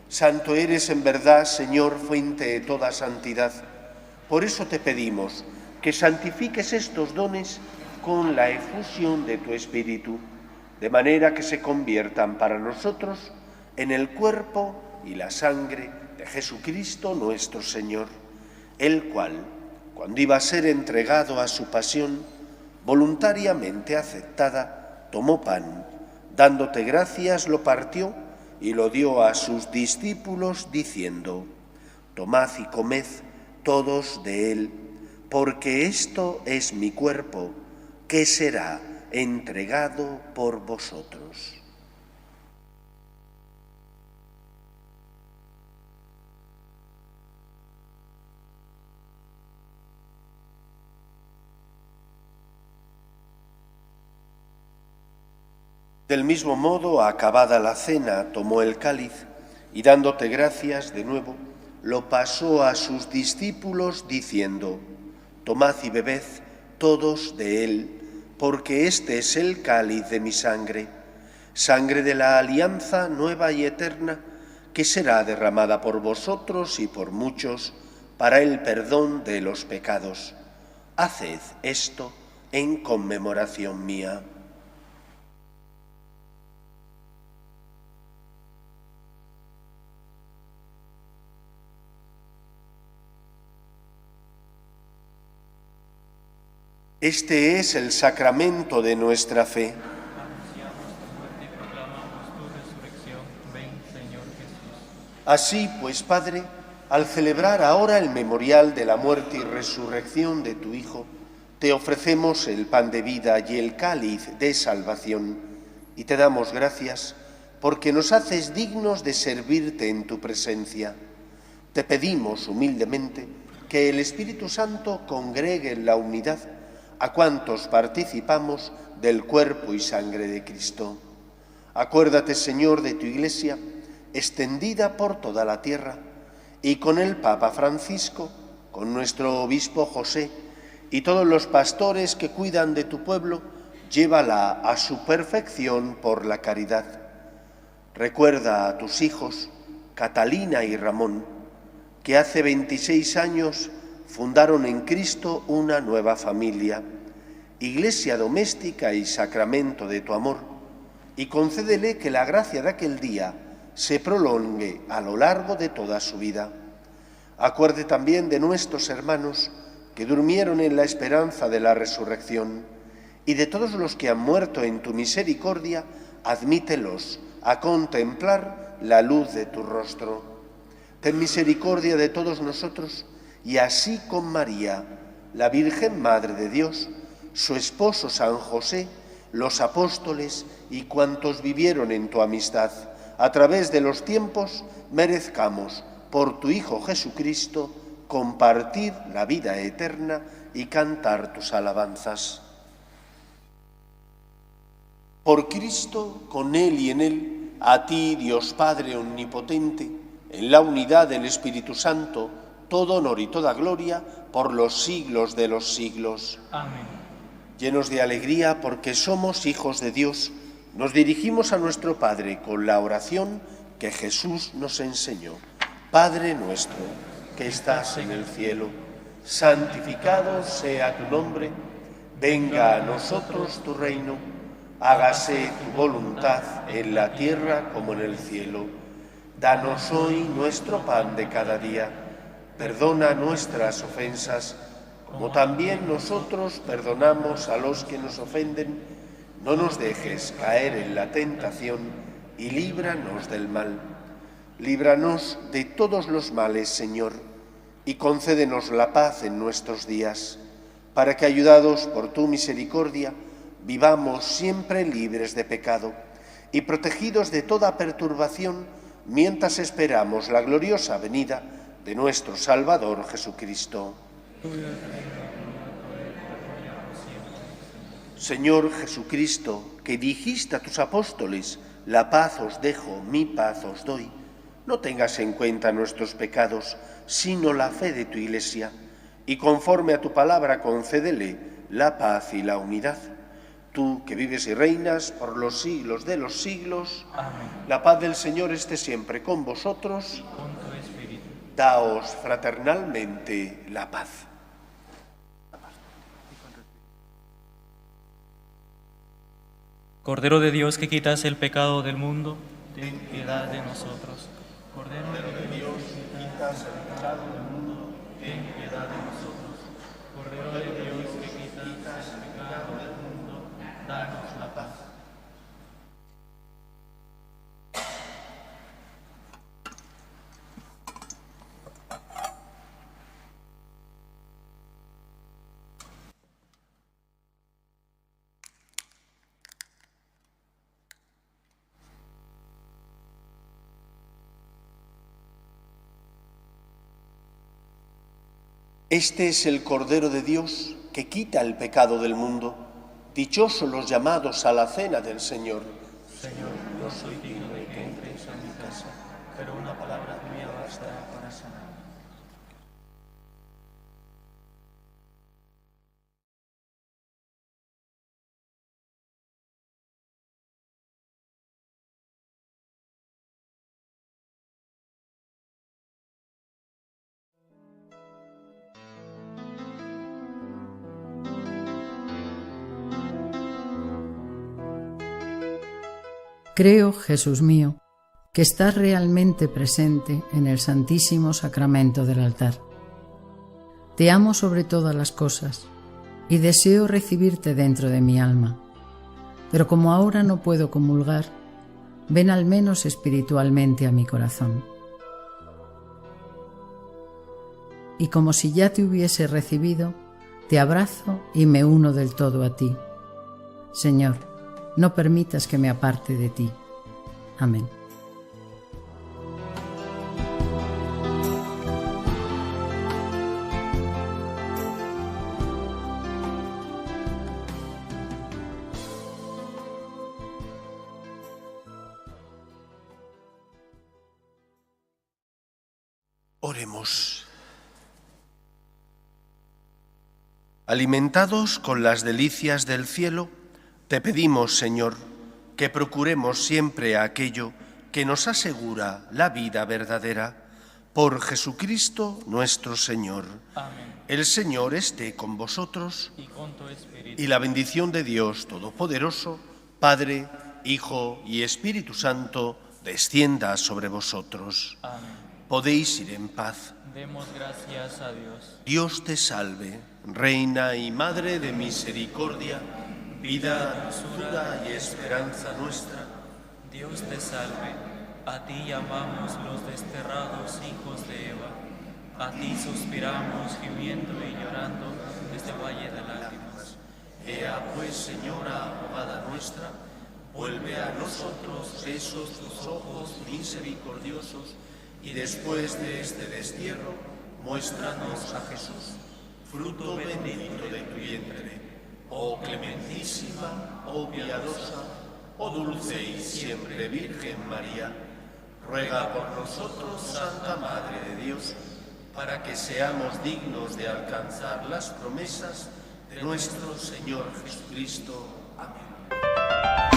Santo eres en verdad, Señor, fuente de toda santidad. Por eso te pedimos que santifiques estos dones con la efusión de tu Espíritu, de manera que se conviertan para nosotros en el cuerpo y la sangre de Jesucristo nuestro Señor, el cual, cuando iba a ser entregado a su pasión, voluntariamente aceptada, tomó pan, dándote gracias, lo partió y lo dio a sus discípulos, diciendo: Tomad y comed todos de él, porque esto es mi cuerpo, que será entregado por vosotros. Del mismo modo, acabada la cena, tomó el cáliz y, dándote gracias de nuevo, lo pasó a sus discípulos, diciendo: Tomad y bebed todos de él, porque este es el cáliz de mi sangre, sangre de la alianza nueva y eterna, que será derramada por vosotros y por muchos para el perdón de los pecados. Haced esto en conmemoración mía. Este es el sacramento de nuestra fe. Anunciamos tu muerte y proclamamos tu resurrección Así pues, Padre, al celebrar ahora el memorial de la muerte y resurrección de tu Hijo, te ofrecemos el pan de vida y el cáliz de salvación, y te damos gracias porque nos haces dignos de servirte en tu presencia. Te pedimos humildemente que el Espíritu Santo congregue en la unidad a cuantos participamos del cuerpo y sangre de Cristo. Acuérdate, Señor, de tu Iglesia, extendida por toda la tierra, y con el Papa Francisco, con nuestro obispo José y todos los pastores que cuidan de tu pueblo, llévala a su perfección por la caridad. Recuerda a tus hijos, Catalina y Ramón, que hace 26 años fundaron en Cristo una nueva familia, iglesia doméstica y sacramento de tu amor, y concédele que la gracia de aquel día se prolongue a lo largo de toda su vida. Acuerde también de nuestros hermanos que durmieron en la esperanza de la resurrección, y de todos los que han muerto en tu misericordia, admítelos a contemplar la luz de tu rostro. Ten misericordia de todos nosotros, y así con María, la Virgen Madre de Dios, su esposo San José, los apóstoles y cuantos vivieron en tu amistad, a través de los tiempos, merezcamos, por tu Hijo Jesucristo, compartir la vida eterna y cantar tus alabanzas. Por Cristo, con Él y en Él, a ti, Dios Padre omnipotente, en la unidad del Espíritu Santo, todo honor y toda gloria por los siglos de los siglos. Amén. Llenos de alegría porque somos hijos de Dios, nos dirigimos a nuestro Padre con la oración que Jesús nos enseñó. Padre nuestro, que estás en el cielo, santificado sea tu nombre, venga a nosotros tu reino, hágase tu voluntad en la tierra como en el cielo. Danos hoy nuestro pan de cada día, perdona nuestras ofensas, como también nosotros perdonamos a los que nos ofenden. No nos dejes caer en la tentación y líbranos del mal. Líbranos de todos los males, Señor, y concédenos la paz en nuestros días, para que, ayudados por tu misericordia, vivamos siempre libres de pecado y protegidos de toda perturbación, mientras esperamos la gloriosa venida de nuestro Salvador Jesucristo. Señor Jesucristo, que dijiste a tus apóstoles, la paz os dejo, mi paz os doy, no tengas en cuenta nuestros pecados, sino la fe de tu Iglesia, y conforme a tu palabra concédele la paz y la unidad. Tú, que vives y reinas por los siglos de los siglos, Amén. La paz del Señor esté siempre con vosotros. Con tu espíritu. Daos fraternalmente la paz. Cordero de Dios, que quitas el pecado del mundo, ten piedad de nosotros. Cordero de Dios, que quitas el pecado del mundo, ten piedad de nosotros. Cordero de Dios, que quitas el pecado del mundo, danos la paz. Este es el Cordero de Dios que quita el pecado del mundo. Dichosos los llamados a la cena del Señor. Señor, no soy digno de que entres a mi casa, pero una palabra mía bastará para sanar. Creo, Jesús mío, que estás realmente presente en el Santísimo Sacramento del altar. Te amo sobre todas las cosas y deseo recibirte dentro de mi alma. Pero como ahora no puedo comulgar, ven al menos espiritualmente a mi corazón. y como si ya te hubiese recibido, te abrazo y me uno del todo a ti. Señor, no permitas que me aparte de ti. Amén. Oremos. Alimentados con las delicias del cielo, te pedimos, Señor, que procuremos siempre aquello que nos asegura la vida verdadera. Por Jesucristo nuestro Señor. Amén. El Señor esté con vosotros Y con tu espíritu. y la bendición de Dios Todopoderoso, Padre, Hijo y Espíritu Santo, descienda sobre vosotros. Amén. Podéis ir en paz. Demos gracias a Dios. Dios te salve, Reina y Madre de misericordia, vida, dulzura y esperanza nuestra. Dios te salve. A ti llamamos los desterrados hijos de Eva. A ti suspiramos gimiendo y llorando desde el valle de lágrimas. Ea pues, Señora, abogada nuestra, vuelve a nosotros esos tus ojos misericordiosos, y después de este destierro, muéstranos a Jesús, fruto bendito de tu vientre. Oh clementísima, oh piadosa, oh dulce y siempre Virgen María, ruega por nosotros, Santa Madre de Dios, para que seamos dignos de alcanzar las promesas de nuestro Señor Jesucristo. Amén.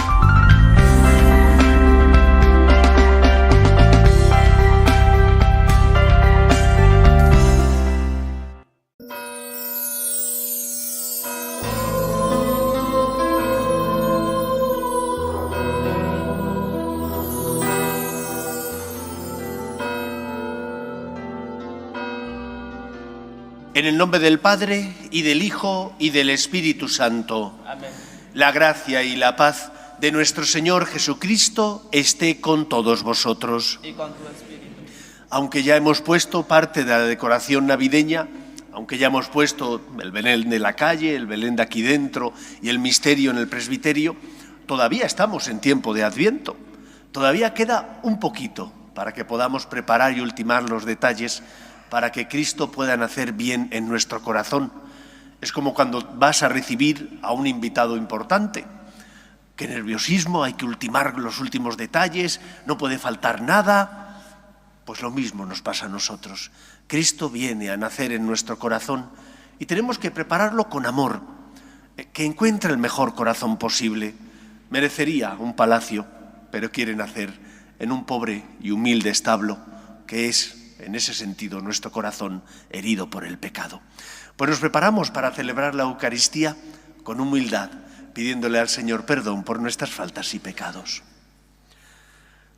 En el nombre del Padre, y del Hijo, y del Espíritu Santo. Amén. La gracia y la paz de nuestro Señor Jesucristo esté con todos vosotros. Y con tu espíritu. Aunque ya hemos puesto parte de la decoración navideña, aunque ya hemos puesto el Belén de la calle, el Belén de aquí dentro y el misterio en el presbiterio, todavía estamos en tiempo de Adviento. Todavía queda un poquito para que podamos preparar y ultimar los detalles para que Cristo pueda nacer bien en nuestro corazón. Es como cuando vas a recibir a un invitado importante. Qué nerviosismo, hay que ultimar los últimos detalles, no puede faltar nada. Pues lo mismo nos pasa a nosotros. Cristo viene a nacer en nuestro corazón y tenemos que prepararlo con amor, que encuentre el mejor corazón posible. Merecería un palacio, pero quiere nacer en un pobre y humilde establo, que es, en ese sentido, nuestro corazón herido por el pecado. Pues nos preparamos para celebrar la Eucaristía con humildad, pidiéndole al Señor perdón por nuestras faltas y pecados.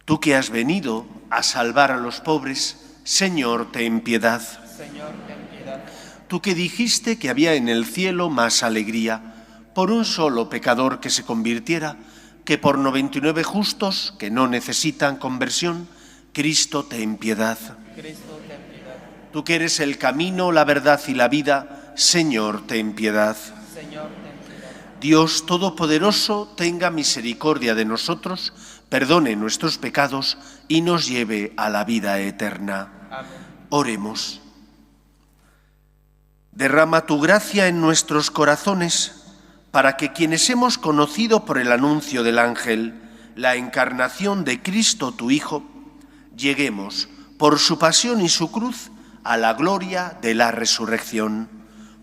Tú que has venido a salvar a los pobres, Señor, ten piedad. Señor, ten piedad. Tú que dijiste que había en el cielo más alegría por un solo pecador que se convirtiera, que por 99 justos que no necesitan conversión, Cristo, ten piedad. Cristo, ten piedad. Tú que eres el camino, la verdad y la vida, Señor, ten piedad. Señor, ten piedad. Dios Todopoderoso, tenga misericordia de nosotros, perdone nuestros pecados y nos lleve a la vida eterna. Amén. Oremos. Derrama tu gracia en nuestros corazones, para que quienes hemos conocido por el anuncio del ángel la encarnación de Cristo tu Hijo, lleguemos por su pasión y su cruz a la gloria de la resurrección.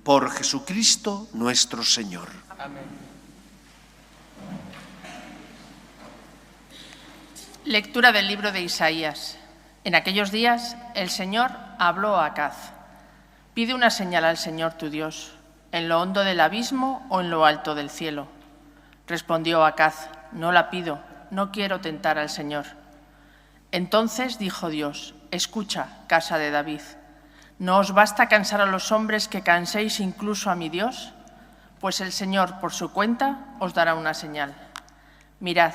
Por Jesucristo nuestro Señor. Amén. Lectura del libro de Isaías. En aquellos días el Señor habló a Acaz. Pide una señal al Señor tu Dios, en lo hondo del abismo o en lo alto del cielo. Respondió Acaz, no la pido, no quiero tentar al Señor. Entonces dijo Dios, escucha, casa de David, ¿no os basta cansar a los hombres que canséis incluso a mi Dios? Pues el Señor, por su cuenta, os dará una señal. Mirad,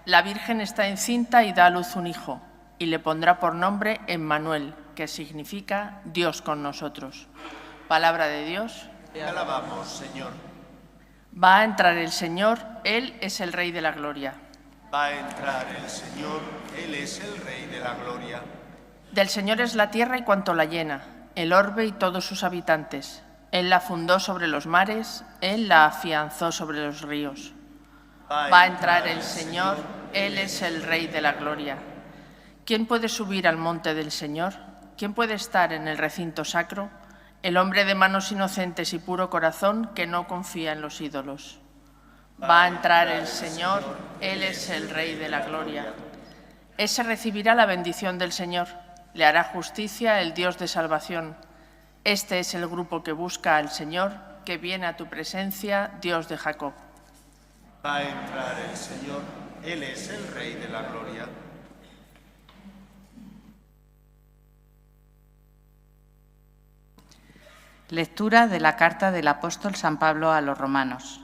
la Virgen está encinta y da a luz un hijo, y le pondrá por nombre Emmanuel, que significa Dios con nosotros. Palabra de Dios. Te alabamos, Señor. Va a entrar el Señor, Él es el Rey de la Gloria. Va a entrar el Señor, Él es el Rey de la Gloria. Del Señor es la tierra y cuanto la llena, el orbe y todos sus habitantes. Él la fundó sobre los mares, Él la afianzó sobre los ríos. Va a entrar el Señor, Él es el Rey de la Gloria. ¿Quién puede subir al monte del Señor? ¿Quién puede estar en el recinto sacro? El hombre de manos inocentes y puro corazón que no confía en los ídolos. Va a entrar el Señor, Él es el Rey de la Gloria. Ese recibirá la bendición del Señor, le hará justicia el Dios de salvación. Este es el grupo que busca al Señor, que viene a tu presencia, Dios de Jacob. Va a entrar el Señor, Él es el Rey de la Gloria. Lectura de la carta del apóstol San Pablo a los romanos.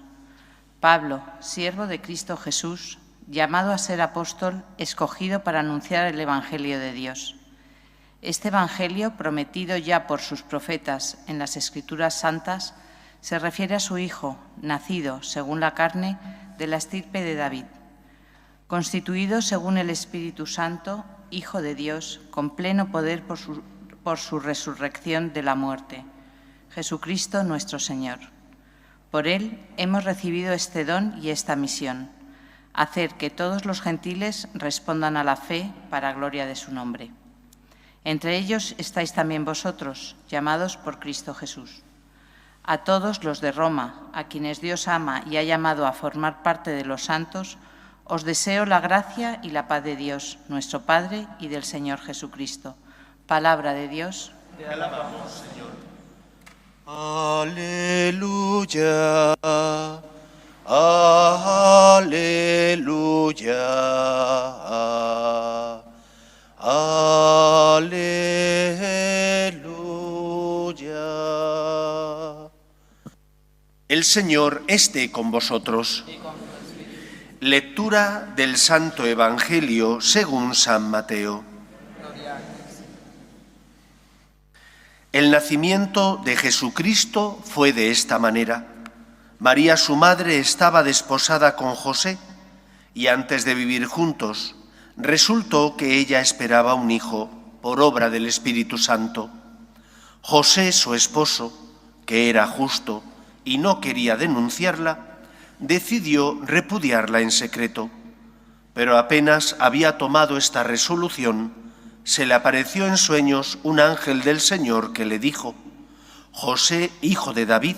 Pablo, siervo de Cristo Jesús, llamado a ser apóstol, escogido para anunciar el Evangelio de Dios. Este Evangelio, prometido ya por sus profetas en las Escrituras Santas, se refiere a su Hijo, nacido, según la carne, de la estirpe de David, constituido según el Espíritu Santo, Hijo de Dios, con pleno poder por su resurrección de la muerte, Jesucristo nuestro Señor. Por Él hemos recibido este don y esta misión, hacer que todos los gentiles respondan a la fe para gloria de su nombre. Entre ellos estáis también vosotros, llamados por Cristo Jesús. A todos los de Roma, a quienes Dios ama y ha llamado a formar parte de los santos, os deseo la gracia y la paz de Dios, nuestro Padre, y del Señor Jesucristo. Palabra de Dios. Te alabamos, Señor. Aleluya, aleluya, aleluya. El Señor esté con vosotros. Lectura del Santo Evangelio según San Mateo. El nacimiento de Jesucristo fue de esta manera. María, su madre, estaba desposada con José y antes de vivir juntos, resultó que ella esperaba un hijo por obra del Espíritu Santo. José, su esposo, que era justo y no quería denunciarla, decidió repudiarla en secreto. Pero apenas había tomado esta resolución, se le apareció en sueños un ángel del Señor que le dijo: José, hijo de David,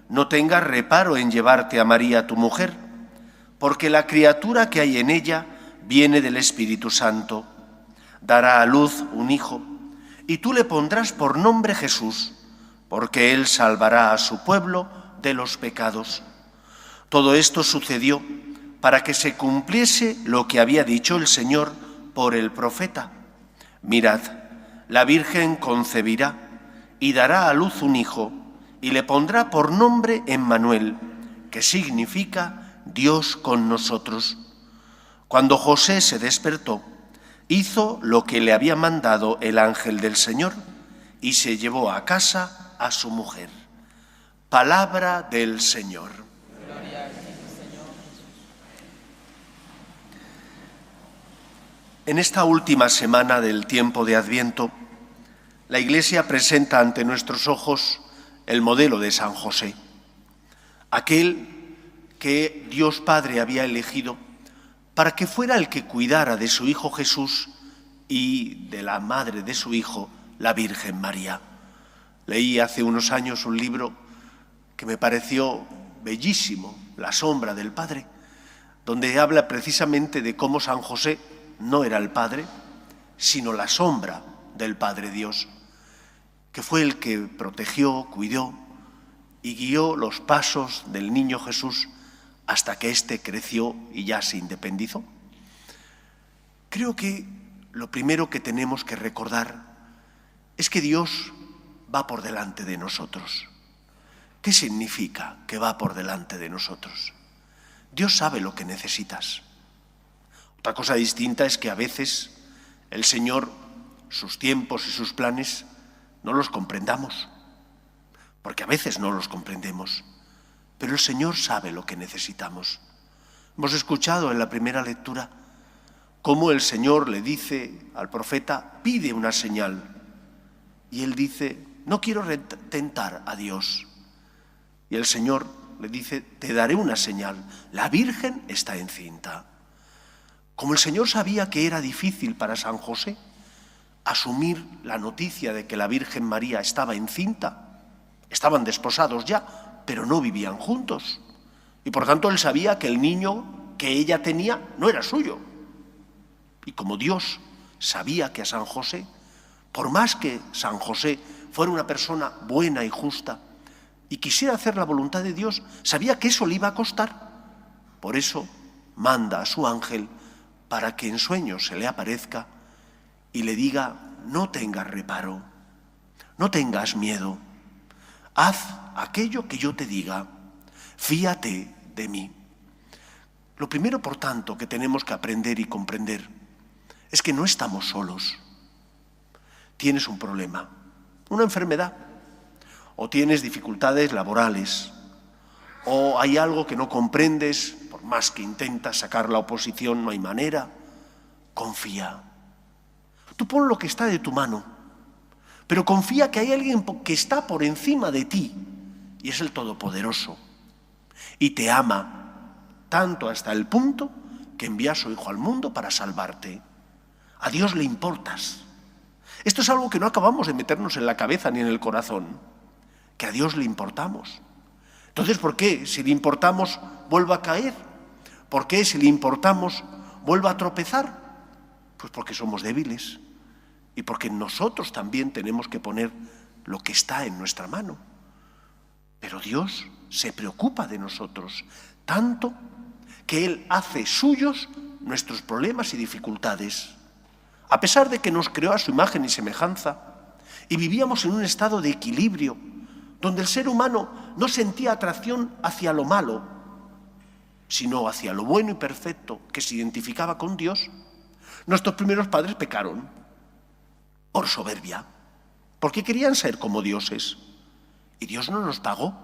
no tengas reparo en llevarte a María tu mujer, porque la criatura que hay en ella viene del Espíritu Santo. Dará a luz un hijo, y tú le pondrás por nombre Jesús, porque él salvará a su pueblo de los pecados. Todo esto sucedió para que se cumpliese lo que había dicho el Señor por el profeta. Mirad, la Virgen concebirá y dará a luz un hijo y le pondrá por nombre Emmanuel, que significa Dios con nosotros. Cuando José se despertó, hizo lo que le había mandado el ángel del Señor y se llevó a casa a su mujer. Palabra del Señor. En esta última semana del tiempo de Adviento, la Iglesia presenta ante nuestros ojos el modelo de San José, aquel que Dios Padre había elegido para que fuera el que cuidara de su Hijo Jesús y de la madre de su Hijo, la Virgen María. Leí hace unos años un libro que me pareció bellísimo, La sombra del Padre, donde habla precisamente de cómo San José no era el Padre, sino la sombra del Padre Dios, que fue el que protegió, cuidó y guió los pasos del niño Jesús hasta que éste creció y ya se independizó. Creo que lo primero que tenemos que recordar es que Dios va por delante de nosotros. ¿Qué significa que va por delante de nosotros? Dios sabe lo que necesitas. Otra cosa distinta es que a veces el Señor sus tiempos y sus planes no los comprendamos, porque a veces no los comprendemos, pero el Señor sabe lo que necesitamos. Hemos escuchado en la primera lectura cómo el Señor le dice al profeta, pide una señal, y él dice, no quiero tentar a Dios. Y el Señor le dice, te daré una señal, la Virgen está encinta. Como el Señor sabía que era difícil para San José asumir la noticia de que la Virgen María estaba encinta, estaban desposados ya, pero no vivían juntos. Y por tanto él sabía que el niño que ella tenía no era suyo. Y como Dios sabía que a San José, por más que San José fuera una persona buena y justa y quisiera hacer la voluntad de Dios, sabía que eso le iba a costar. Por eso manda a su ángel para que en sueños se le aparezca y le diga, no tengas reparo, no tengas miedo, haz aquello que yo te diga, fíate de mí. Lo primero, por tanto, que tenemos que aprender y comprender es que no estamos solos. Tienes un problema, una enfermedad, o tienes dificultades laborales, o hay algo que no comprendes, por más que intentas sacar la oposición, no hay manera. Confía. Tú pon lo que está de tu mano, pero confía que hay alguien que está por encima de ti, y es el Todopoderoso, y te ama tanto hasta el punto que envía a su Hijo al mundo para salvarte. A Dios le importas. Esto es algo que no acabamos de meternos en la cabeza ni en el corazón, que a Dios le importamos. Entonces, ¿por qué si le importamos vuelva a caer? ¿Por qué si le importamos vuelva a tropezar? Pues porque somos débiles y porque nosotros también tenemos que poner lo que está en nuestra mano. Pero Dios se preocupa de nosotros tanto que Él hace suyos nuestros problemas y dificultades. A pesar de que nos creó a su imagen y semejanza y vivíamos en un estado de equilibrio donde el ser humano no sentía atracción hacia lo malo, sino hacia lo bueno y perfecto que se identificaba con Dios, nuestros primeros padres pecaron por soberbia, porque querían ser como dioses. Y Dios no nos pagó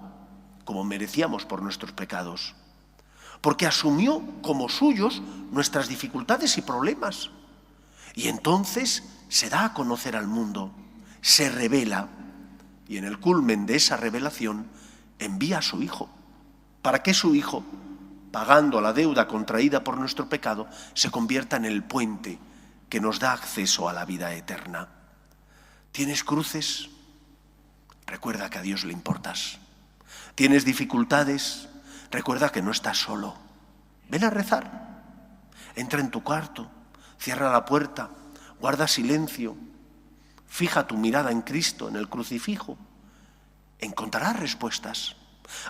como merecíamos por nuestros pecados, porque asumió como suyos nuestras dificultades y problemas. Y entonces se da a conocer al mundo, se revela, y en el culmen de esa revelación envía a su Hijo, para que su Hijo, pagando la deuda contraída por nuestro pecado, se convierta en el puente que nos da acceso a la vida eterna. ¿Tienes cruces? Recuerda que a Dios le importas. ¿Tienes dificultades? Recuerda que no estás solo. Ven a rezar. Entra en tu cuarto, cierra la puerta, guarda silencio, fija tu mirada en Cristo, en el crucifijo. Encontrarás respuestas.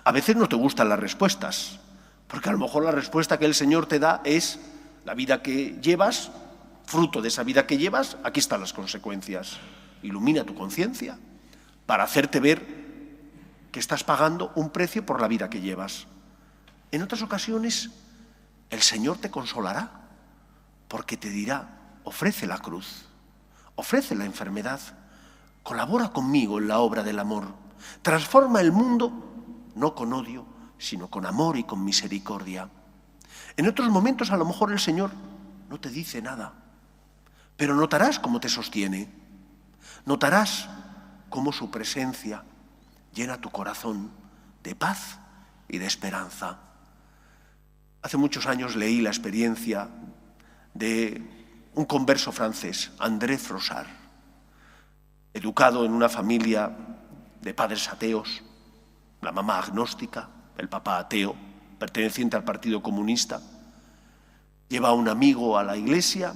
A veces no te gustan las respuestas, porque a lo mejor la respuesta que el Señor te da es la vida que llevas, fruto de esa vida que llevas, aquí están las consecuencias. Ilumina tu conciencia para hacerte ver que estás pagando un precio por la vida que llevas. En otras ocasiones, el Señor te consolará, porque te dirá, ofrece la cruz, ofrece la enfermedad, colabora conmigo en la obra del amor, transforma el mundo, no con odio, sino con amor y con misericordia. En otros momentos a lo mejor el Señor no te dice nada, pero notarás cómo te sostiene, notarás cómo su presencia llena tu corazón de paz y de esperanza. Hace muchos años leí la experiencia de un converso francés, André Frossard, educado en una familia de padres ateos, la mamá agnóstica, el papá ateo, perteneciente al Partido Comunista. Lleva a un amigo a la iglesia,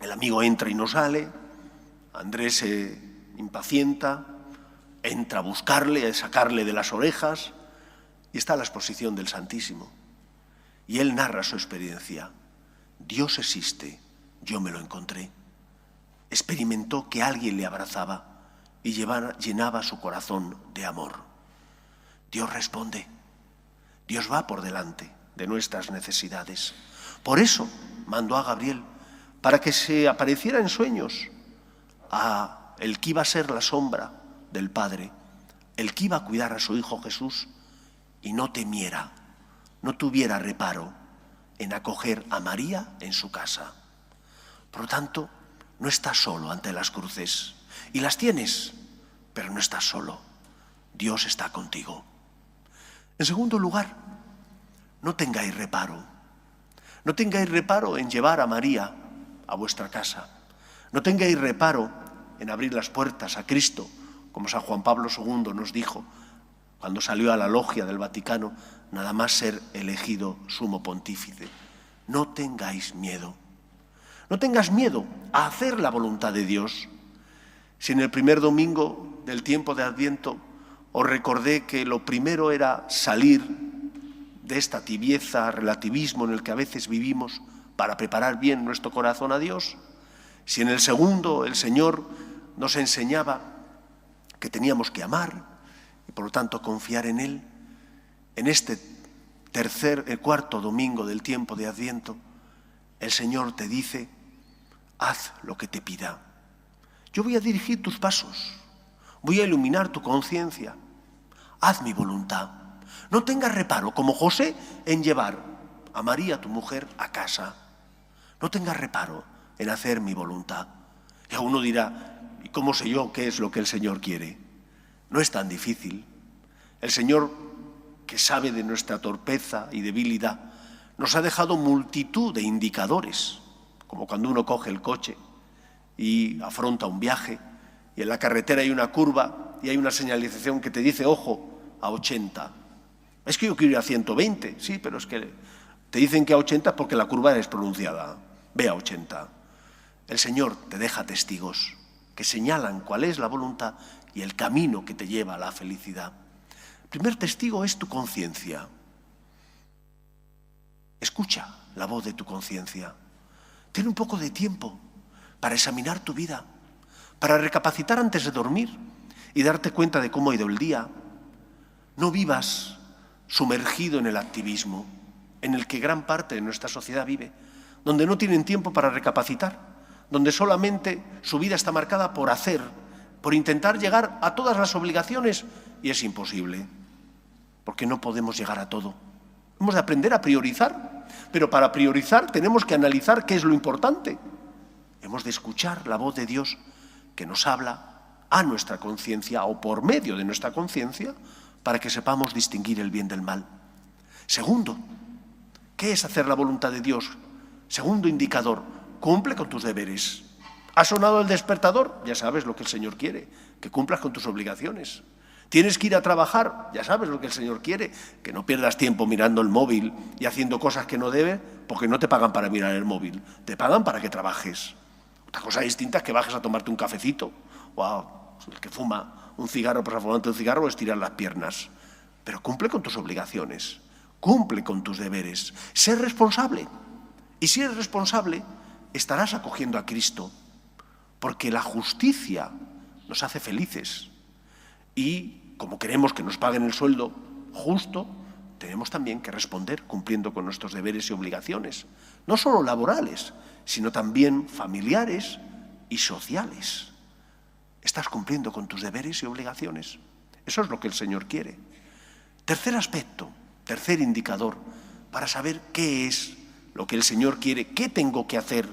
el amigo entra y no sale, Andrés se impacienta, entra a buscarle, a sacarle de las orejas, y está la exposición del Santísimo. Y él narra su experiencia. Dios existe, yo me lo encontré. Experimentó que alguien le abrazaba y llenaba su corazón de amor. Dios responde, Dios va por delante de nuestras necesidades. Por eso mandó a Gabriel para que se apareciera en sueños a el que iba a ser la sombra del Padre, el que iba a cuidar a su Hijo Jesús y no temiera, no tuviera reparo en acoger a María en su casa. Por lo tanto, no estás solo ante las cruces. Y las tienes, pero no estás solo. Dios está contigo. En segundo lugar, no tengáis reparo. No tengáis reparo en llevar a María a vuestra casa. No tengáis reparo en abrir las puertas a Cristo, como San Juan Pablo II nos dijo cuando salió a la logia del Vaticano, nada más ser elegido sumo pontífice. No tengáis miedo. No tengas miedo a hacer la voluntad de Dios. Si en el primer domingo del tiempo de Adviento os recordé que lo primero era salir de esta tibieza, relativismo en el que a veces vivimos para preparar bien nuestro corazón a Dios, si en el segundo el Señor nos enseñaba que teníamos que amar y por lo tanto confiar en Él, en este cuarto domingo del tiempo de Adviento, el Señor te dice: haz lo que te pida. Yo voy a dirigir tus pasos, voy a iluminar tu conciencia. Haz mi voluntad. No tengas reparo, como José, en llevar a María, tu mujer, a casa. No tengas reparo en hacer mi voluntad. Y uno dirá: ¿y cómo sé yo qué es lo que el Señor quiere? No es tan difícil. El Señor, que sabe de nuestra torpeza y debilidad, nos ha dejado multitud de indicadores, como cuando uno coge el coche y afronta un viaje y en la carretera hay una curva y hay una señalización que te dice: ojo, a 80. Es que yo quiero ir a 120, sí, pero es que te dicen que a 80 porque la curva es pronunciada. Ve a 80. El Señor te deja testigos que señalan cuál es la voluntad y el camino que te lleva a la felicidad. El primer testigo es tu conciencia. Escucha la voz de tu conciencia. Ten un poco de tiempo para examinar tu vida, para recapacitar antes de dormir y darte cuenta de cómo ha ido el día. No vivas sumergido en el activismo, en el que gran parte de nuestra sociedad vive, donde no tienen tiempo para recapacitar, donde solamente su vida está marcada por hacer, por intentar llegar a todas las obligaciones, y es imposible, porque no podemos llegar a todo. Hemos de aprender a priorizar, pero para priorizar tenemos que analizar qué es lo importante. Hemos de escuchar la voz de Dios que nos habla a nuestra conciencia o por medio de nuestra conciencia para que sepamos distinguir el bien del mal. Segundo, ¿qué es hacer la voluntad de Dios? Segundo indicador, cumple con tus deberes. ¿Ha sonado el despertador? Ya sabes lo que el Señor quiere, que cumplas con tus obligaciones. ¿Tienes que ir a trabajar? Ya sabes lo que el Señor quiere, que no pierdas tiempo mirando el móvil y haciendo cosas que no debes, porque no te pagan para mirar el móvil, te pagan para que trabajes. Otra cosa distinta es que bajes a tomarte un cafecito, o el que fuma un cigarro, pues al fumante un cigarro, o estirar las piernas. Pero cumple con tus obligaciones, cumple con tus deberes, sé responsable. Y si eres responsable, estarás acogiendo a Cristo, porque la justicia nos hace felices. Y como queremos que nos paguen el sueldo justo, tenemos también que responder cumpliendo con nuestros deberes y obligaciones, no solo laborales, sino también familiares y sociales. ¿Estás cumpliendo con tus deberes y obligaciones? Eso es lo que el Señor quiere. Tercer aspecto, tercer indicador, para saber qué es lo que el Señor quiere, qué tengo que hacer.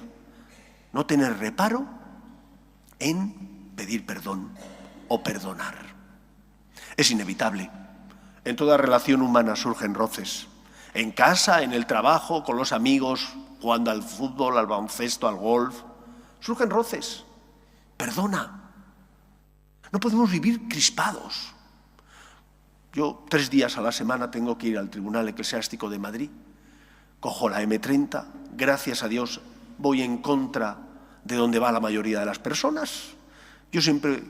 No tener reparo en pedir perdón o perdonar. Es inevitable. En toda relación humana surgen roces. En casa, en el trabajo, con los amigos, jugando al fútbol, al baloncesto, al golf. Surgen roces. Perdona. No podemos vivir crispados. Yo 3 días a la semana tengo que ir al Tribunal Eclesiástico de Madrid. Cojo la M30. Gracias a Dios voy en contra de donde va la mayoría de las personas. Yo siempre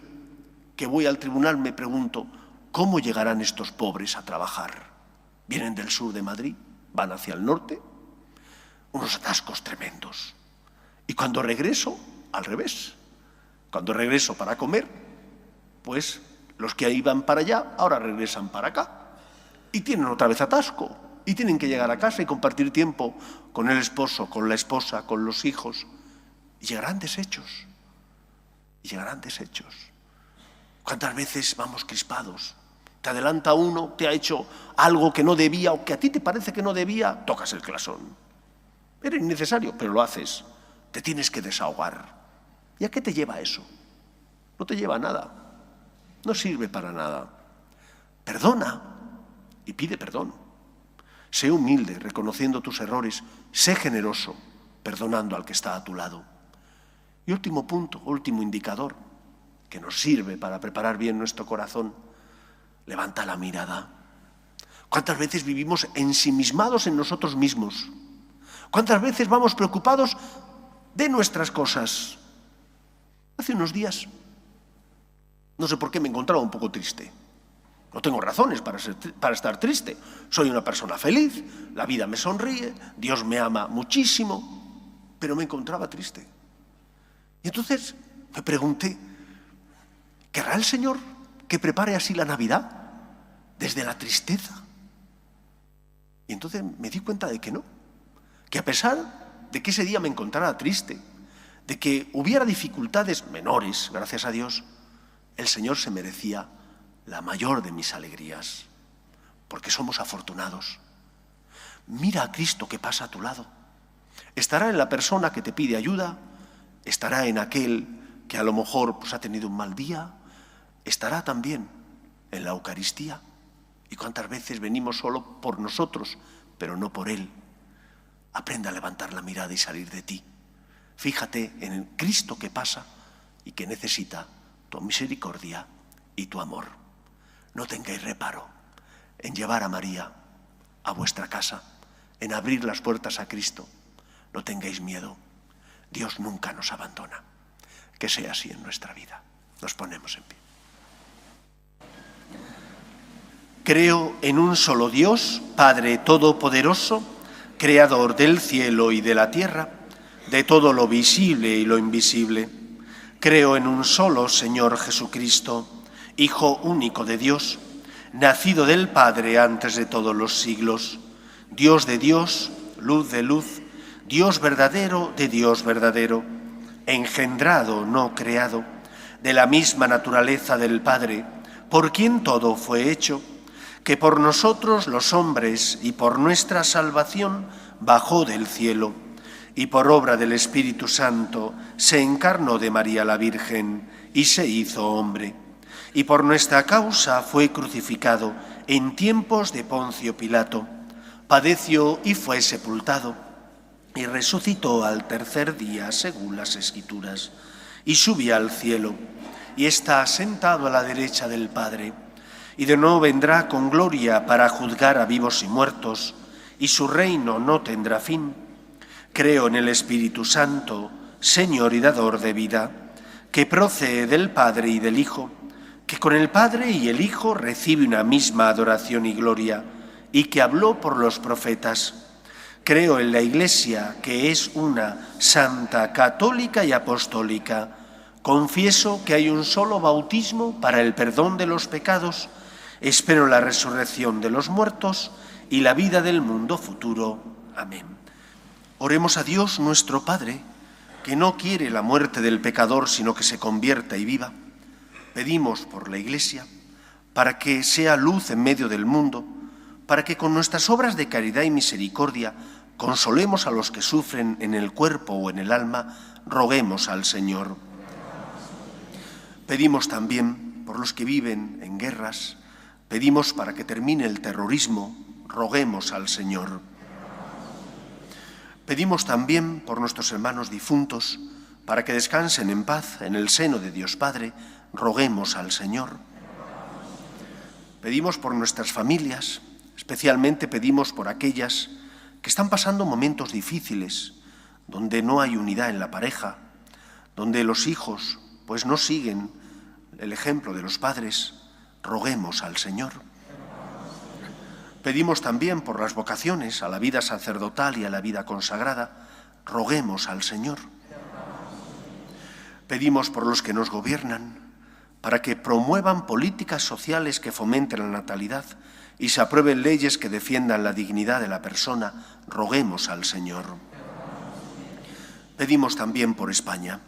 que voy al tribunal me pregunto: ¿cómo llegarán estos pobres a trabajar? Vienen del sur de Madrid, van hacia el norte, unos atascos tremendos. Y cuando regreso, al revés. Cuando regreso para comer, pues los que iban para allá ahora regresan para acá. Y tienen otra vez atasco. Y tienen que llegar a casa y compartir tiempo con el esposo, con la esposa, con los hijos. Y llegarán deshechos. y llegarán deshechos. ¿Cuántas veces vamos crispados? Te adelanta uno, te ha hecho algo que no debía o que a ti te parece que no debía, tocas el clasón. Era innecesario, pero lo haces. Te tienes que desahogar. ¿Y a qué te lleva eso? No te lleva a nada. No sirve para nada. Perdona y pide perdón. Sé humilde, reconociendo tus errores. Sé generoso, perdonando al que está a tu lado. Y último punto, último indicador, que nos sirve para preparar bien nuestro corazón. Levanta la mirada. ¿Cuántas veces vivimos ensimismados en nosotros mismos? ¿Cuántas veces vamos preocupados de nuestras cosas? Hace unos días, no sé por qué me encontraba un poco triste. No tengo razones para estar triste. Soy una persona feliz, la vida me sonríe, Dios me ama muchísimo, pero me encontraba triste. Y entonces me pregunté, ¿querrá el Señor que prepare así la Navidad? ¿Desde la tristeza? Y entonces me di cuenta de que no. Que a pesar de que ese día me encontrara triste, de que hubiera dificultades menores, gracias a Dios, el Señor se merecía la mayor de mis alegrías, porque somos afortunados. Mira a Cristo que pasa a tu lado. Estará en la persona que te pide ayuda, estará en aquel que a lo mejor ha tenido un mal día, estará también en la Eucaristía. ¿Y cuántas veces venimos solo por nosotros, pero no por Él? Aprende a levantar la mirada y salir de ti. Fíjate en el Cristo que pasa y que necesita tu misericordia y tu amor. No tengáis reparo en llevar a María a vuestra casa, en abrir las puertas a Cristo. No tengáis miedo. Dios nunca nos abandona. Que sea así en nuestra vida. Nos ponemos en pie. Creo en un solo Dios, Padre Todopoderoso, Creador del cielo y de la tierra, de todo lo visible y lo invisible. Creo en un solo Señor Jesucristo, Hijo único de Dios, nacido del Padre antes de todos los siglos, Dios de Dios, luz de luz, Dios verdadero de Dios verdadero, engendrado, no creado, de la misma naturaleza del Padre, por quien todo fue hecho, que por nosotros los hombres y por nuestra salvación bajó del cielo, y por obra del Espíritu Santo se encarnó de María la Virgen y se hizo hombre, y por nuestra causa fue crucificado en tiempos de Poncio Pilato, padeció y fue sepultado, y resucitó al tercer día según las Escrituras, y subió al cielo, y está sentado a la derecha del Padre, y de nuevo vendrá con gloria para juzgar a vivos y muertos, y su reino no tendrá fin. Creo en el Espíritu Santo, Señor y dador de vida, que procede del Padre y del Hijo, que con el Padre y el Hijo recibe una misma adoración y gloria, y que habló por los profetas. Creo en la Iglesia, que es una, santa, católica y apostólica. Confieso que hay un solo bautismo para el perdón de los pecados. Espero la resurrección de los muertos y la vida del mundo futuro. Amén. Oremos a Dios nuestro Padre, que no quiere la muerte del pecador, sino que se convierta y viva. Pedimos por la Iglesia, para que sea luz en medio del mundo, para que con nuestras obras de caridad y misericordia consolemos a los que sufren en el cuerpo o en el alma. Roguemos al Señor. Pedimos también por los que viven en guerras. Pedimos para que termine el terrorismo. Roguemos al Señor. Pedimos también por nuestros hermanos difuntos, para que descansen en paz en el seno de Dios Padre. Roguemos al Señor. Pedimos por nuestras familias, especialmente pedimos por aquellas que están pasando momentos difíciles, donde no hay unidad en la pareja, donde los hijos pues no siguen el ejemplo de los padres. Roguemos al Señor. Pedimos también por las vocaciones a la vida sacerdotal y a la vida consagrada. Roguemos al Señor. Pedimos por los que nos gobiernan, para que promuevan políticas sociales que fomenten la natalidad y se aprueben leyes que defiendan la dignidad de la persona. Roguemos al Señor. Pedimos también por España,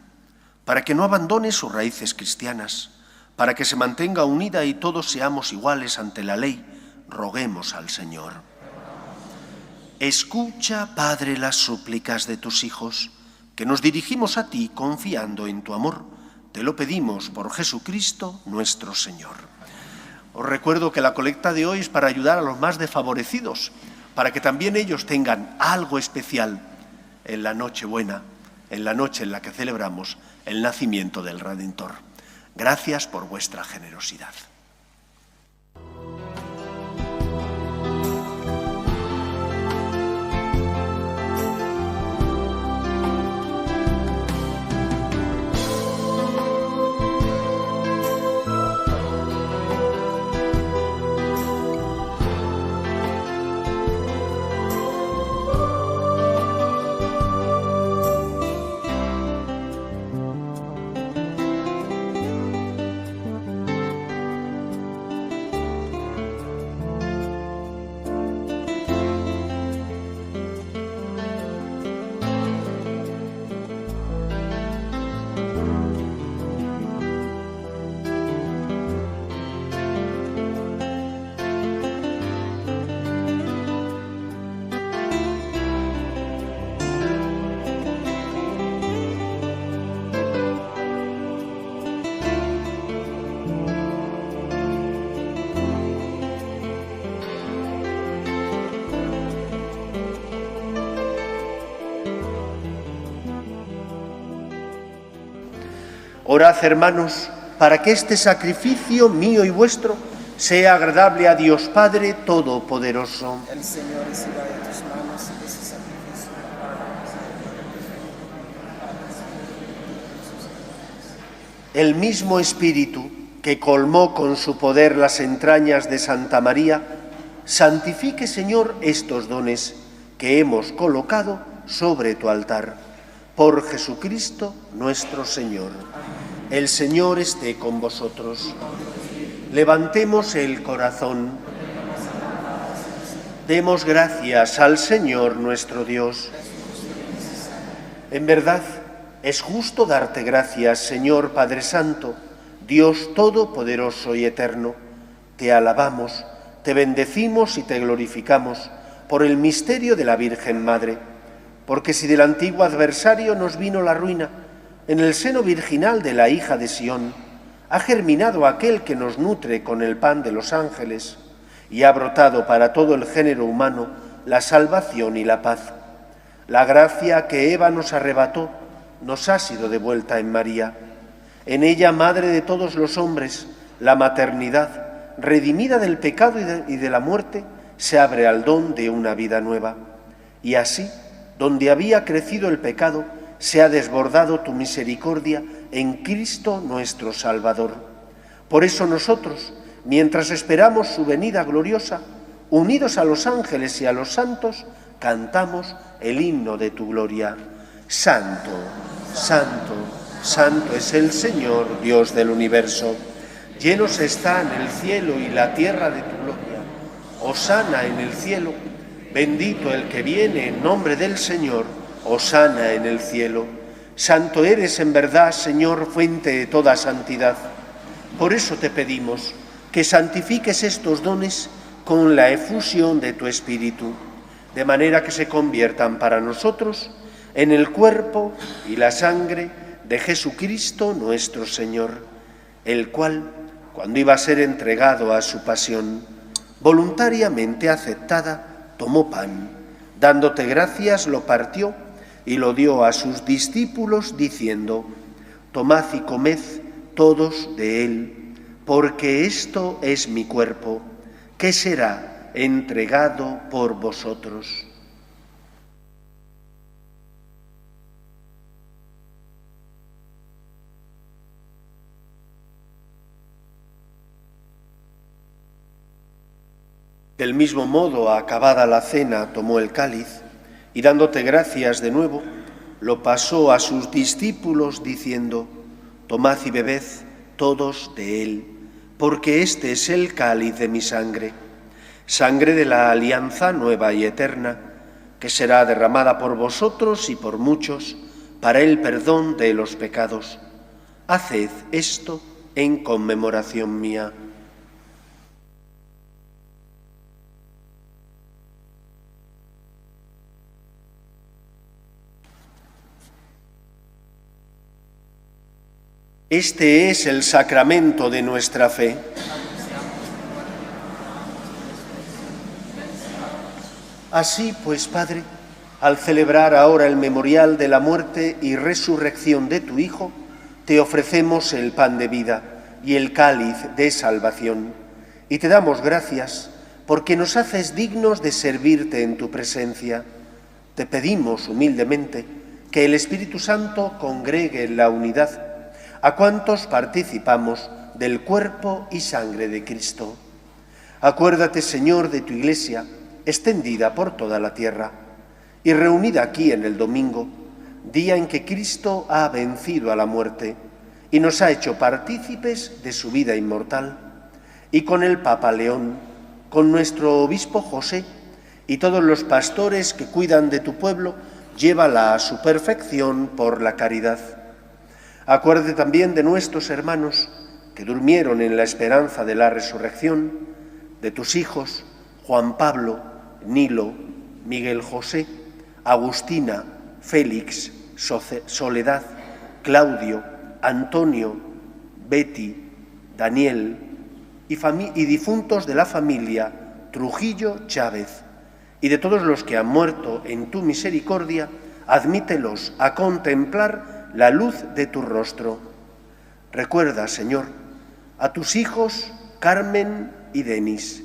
para que no abandone sus raíces cristianas, para que se mantenga unida y todos seamos iguales ante la ley, roguemos al Señor. Escucha, Padre, las súplicas de tus hijos, que nos dirigimos a ti confiando en tu amor. Te lo pedimos por Jesucristo nuestro Señor. Os recuerdo que la colecta de hoy es para ayudar a los más desfavorecidos, para que también ellos tengan algo especial en la Nochebuena, en la noche en la que celebramos el nacimiento del Redentor. Gracias por vuestra generosidad. Orad, hermanos, para que este sacrificio mío y vuestro sea agradable a Dios Padre Todopoderoso. El Señor reciba de tus manos ese sacrificio para la El mismo Espíritu que colmó con su poder las entrañas de Santa María, santifique, Señor, estos dones que hemos colocado sobre tu altar. Por Jesucristo nuestro Señor. El Señor esté con vosotros. Levantemos el corazón. Demos gracias al Señor nuestro Dios. En verdad, es justo darte gracias, Señor Padre Santo, Dios Todopoderoso y Eterno. Te alabamos, te bendecimos y te glorificamos por el misterio de la Virgen Madre. Porque si del antiguo adversario nos vino la ruina, en el seno virginal de la hija de Sión ha germinado aquel que nos nutre con el pan de los ángeles y ha brotado para todo el género humano la salvación y la paz. La gracia que Eva nos arrebató nos ha sido devuelta en María. En ella, madre de todos los hombres, la maternidad, redimida del pecado y de la muerte, se abre al don de una vida nueva. Y así, donde había crecido el pecado, se ha desbordado tu misericordia en Cristo nuestro Salvador. Por eso nosotros, mientras esperamos su venida gloriosa, unidos a los ángeles y a los santos, cantamos el himno de tu gloria. Santo, santo, santo es el Señor, Dios del universo. Llenos están el cielo y la tierra de tu gloria. Hosana en el cielo. Bendito el que viene en nombre del Señor, hosana en el cielo. Santo eres en verdad, Señor, fuente de toda santidad. Por eso te pedimos que santifiques estos dones con la efusión de tu Espíritu, de manera que se conviertan para nosotros en el cuerpo y la sangre de Jesucristo nuestro Señor, el cual, cuando iba a ser entregado a su pasión, voluntariamente aceptada, tomó pan, dándote gracias, lo partió y lo dio a sus discípulos, diciendo: tomad y comed todos de él, porque esto es mi cuerpo, que será entregado por vosotros. Del mismo modo, acabada la cena, tomó el cáliz y, dándote gracias de nuevo, lo pasó a sus discípulos, diciendo: tomad y bebed todos de él, porque este es el cáliz de mi sangre, sangre de la alianza nueva y eterna, que será derramada por vosotros y por muchos para el perdón de los pecados. Haced esto en conmemoración mía. Este es el sacramento de nuestra fe. Así pues, Padre, al celebrar ahora el memorial de la muerte y resurrección de tu Hijo, te ofrecemos el pan de vida y el cáliz de salvación, y te damos gracias porque nos haces dignos de servirte en tu presencia. Te pedimos humildemente que el Espíritu Santo congregue en la unidad a cuantos participamos del cuerpo y sangre de Cristo. Acuérdate, Señor, de tu Iglesia, extendida por toda la tierra, y reunida aquí en el domingo, día en que Cristo ha vencido a la muerte y nos ha hecho partícipes de su vida inmortal, y con el Papa León, con nuestro obispo José y todos los pastores que cuidan de tu pueblo, llévala a su perfección por la caridad. Acuérdate también de nuestros hermanos que durmieron en la esperanza de la resurrección, de tus hijos Juan Pablo, Nilo, Miguel José, Agustina, Félix, Soledad, Claudio, Antonio, Betty, Daniel y difuntos de la familia Trujillo Chávez, y de todos los que han muerto en tu misericordia, admítelos a contemplar la luz de tu rostro. Recuerda, Señor, a tus hijos Carmen y Denis,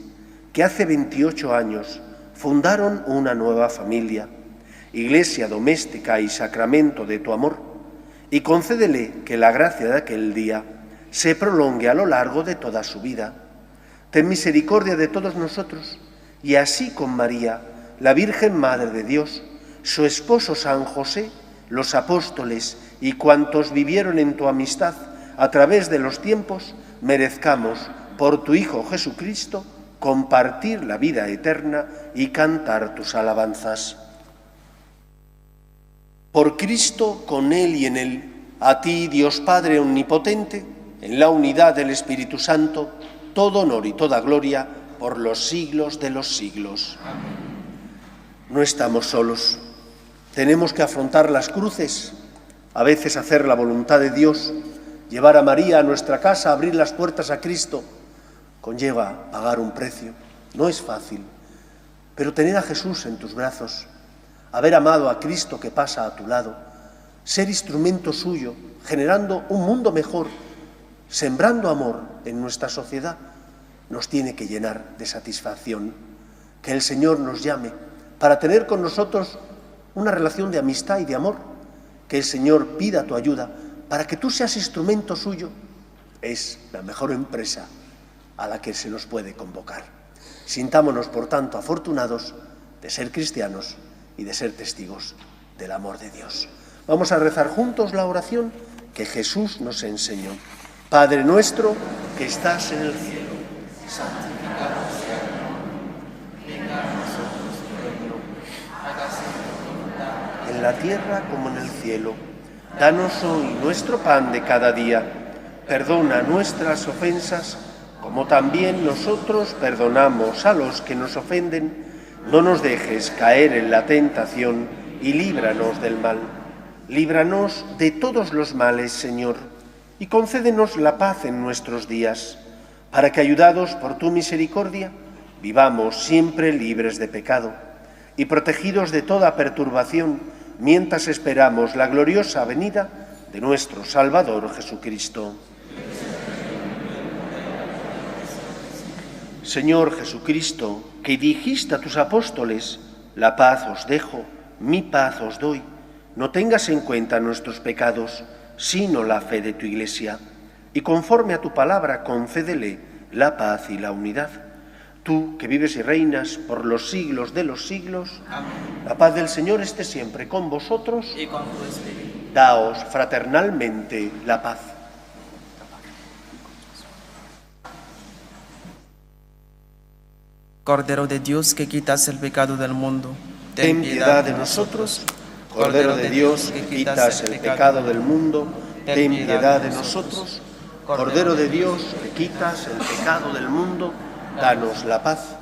que hace 28 años fundaron una nueva familia, iglesia doméstica y sacramento de tu amor, y concédele que la gracia de aquel día se prolongue a lo largo de toda su vida. Ten misericordia de todos nosotros, y así con María, la Virgen Madre de Dios, su esposo San José, los apóstoles y cuantos vivieron en tu amistad a través de los tiempos, merezcamos, por tu Hijo Jesucristo, compartir la vida eterna y cantar tus alabanzas. Por Cristo, con Él y en Él, a ti, Dios Padre Omnipotente, en la unidad del Espíritu Santo, todo honor y toda gloria por los siglos de los siglos. Amén. No estamos solos. Tenemos que afrontar las cruces, a veces hacer la voluntad de Dios, llevar a María a nuestra casa, abrir las puertas a Cristo, conlleva pagar un precio. No es fácil, pero tener a Jesús en tus brazos, haber amado a Cristo que pasa a tu lado, ser instrumento suyo, generando un mundo mejor, sembrando amor en nuestra sociedad, nos tiene que llenar de satisfacción. Que el Señor nos llame para tener con nosotros una relación de amistad y de amor. Que el Señor pida tu ayuda para que tú seas instrumento suyo. Es la mejor empresa a la que se nos puede convocar. Sintámonos, por tanto, afortunados de ser cristianos y de ser testigos del amor de Dios. Vamos a rezar juntos la oración que Jesús nos enseñó. Padre nuestro que estás en el cielo, santificado sea tu nombre, venga a nosotros tu reino, hágase tu voluntad, en la tierra como en el cielo. Danos hoy nuestro pan de cada día, perdona nuestras ofensas, como también nosotros perdonamos a los que nos ofenden. No nos dejes caer en la tentación y líbranos del mal. Líbranos de todos los males, Señor, y concédenos la paz en nuestros días, para que, ayudados por tu misericordia, vivamos siempre libres de pecado y protegidos de toda perturbación, mientras esperamos la gloriosa venida de nuestro Salvador Jesucristo. Señor Jesucristo, que dijiste a tus apóstoles, la paz os dejo, mi paz os doy, no tengas en cuenta nuestros pecados, sino la fe de tu Iglesia, y conforme a tu palabra concédele la paz y la unidad. Tú, que vives y reinas por los siglos de los siglos, amén. La paz del Señor esté siempre con vosotros y con tu espíritu. Daos fraternalmente la paz. Cordero de Dios, que quitas el pecado del mundo, ten piedad de nosotros. Cordero de Dios, que quitas el pecado del mundo, ten piedad de nosotros. Cordero de Dios, que quitas el pecado del mundo, danos la paz.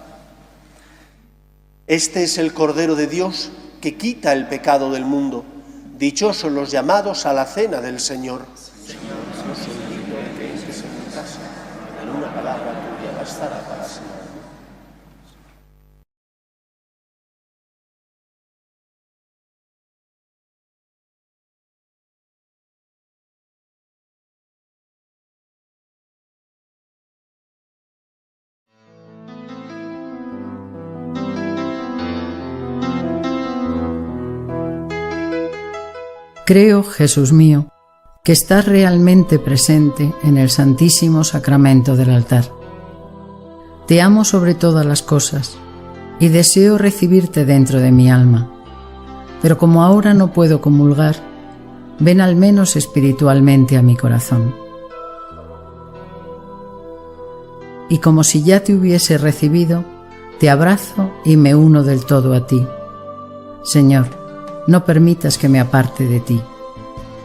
Este es el Cordero de Dios, que quita el pecado del mundo. Dichosos los llamados a la cena del Señor. Señor, no soy digno de que entres en mi casa, en una palabra tuya bastará para sanarme. Creo, Jesús mío, que estás realmente presente en el Santísimo Sacramento del altar. Te amo sobre todas las cosas y deseo recibirte dentro de mi alma, pero como ahora no puedo comulgar, ven al menos espiritualmente a mi corazón. Y como si ya te hubiese recibido, te abrazo y me uno del todo a ti. Señor, no permitas que me aparte de ti.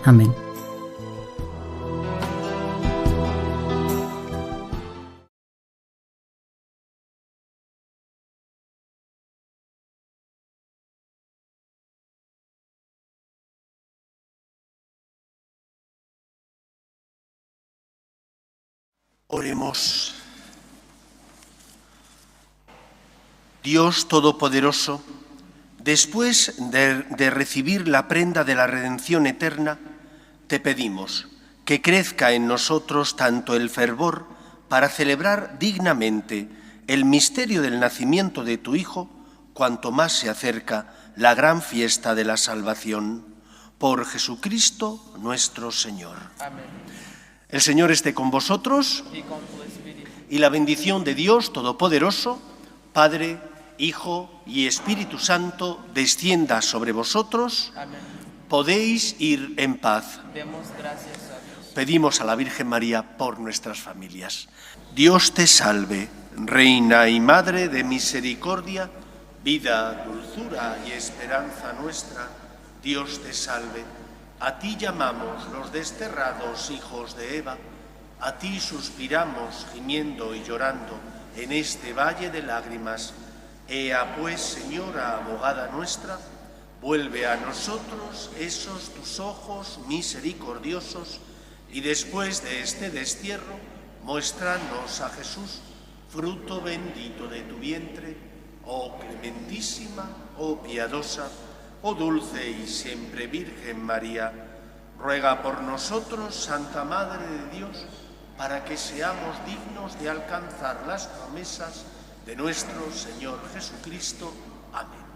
Amén. Oremos. Dios Todopoderoso, después de recibir la prenda de la redención eterna, te pedimos que crezca en nosotros tanto el fervor para celebrar dignamente el misterio del nacimiento de tu Hijo, cuanto más se acerca la gran fiesta de la salvación. Por Jesucristo nuestro Señor. Amén. El Señor esté con vosotros Y con tu espíritu. y la bendición de Dios Todopoderoso, Padre, Hijo y Espíritu Santo, descienda sobre vosotros. Amén. Podéis ir en paz. Demos gracias a Dios. Pedimos a la Virgen María por nuestras familias. Dios te salve, Reina y Madre de misericordia, vida, dulzura y esperanza nuestra. Dios te salve. A ti llamamos los desterrados hijos de Eva, a ti suspiramos gimiendo y llorando en este valle de lágrimas. Ea pues, Señora, abogada nuestra, vuelve a nosotros esos tus ojos misericordiosos y después de este destierro, muéstranos a Jesús, fruto bendito de tu vientre, oh clementísima, oh piadosa, oh dulce y siempre Virgen María. Ruega por nosotros, Santa Madre de Dios, para que seamos dignos de alcanzar las promesas de nuestro Señor Jesucristo. Amén.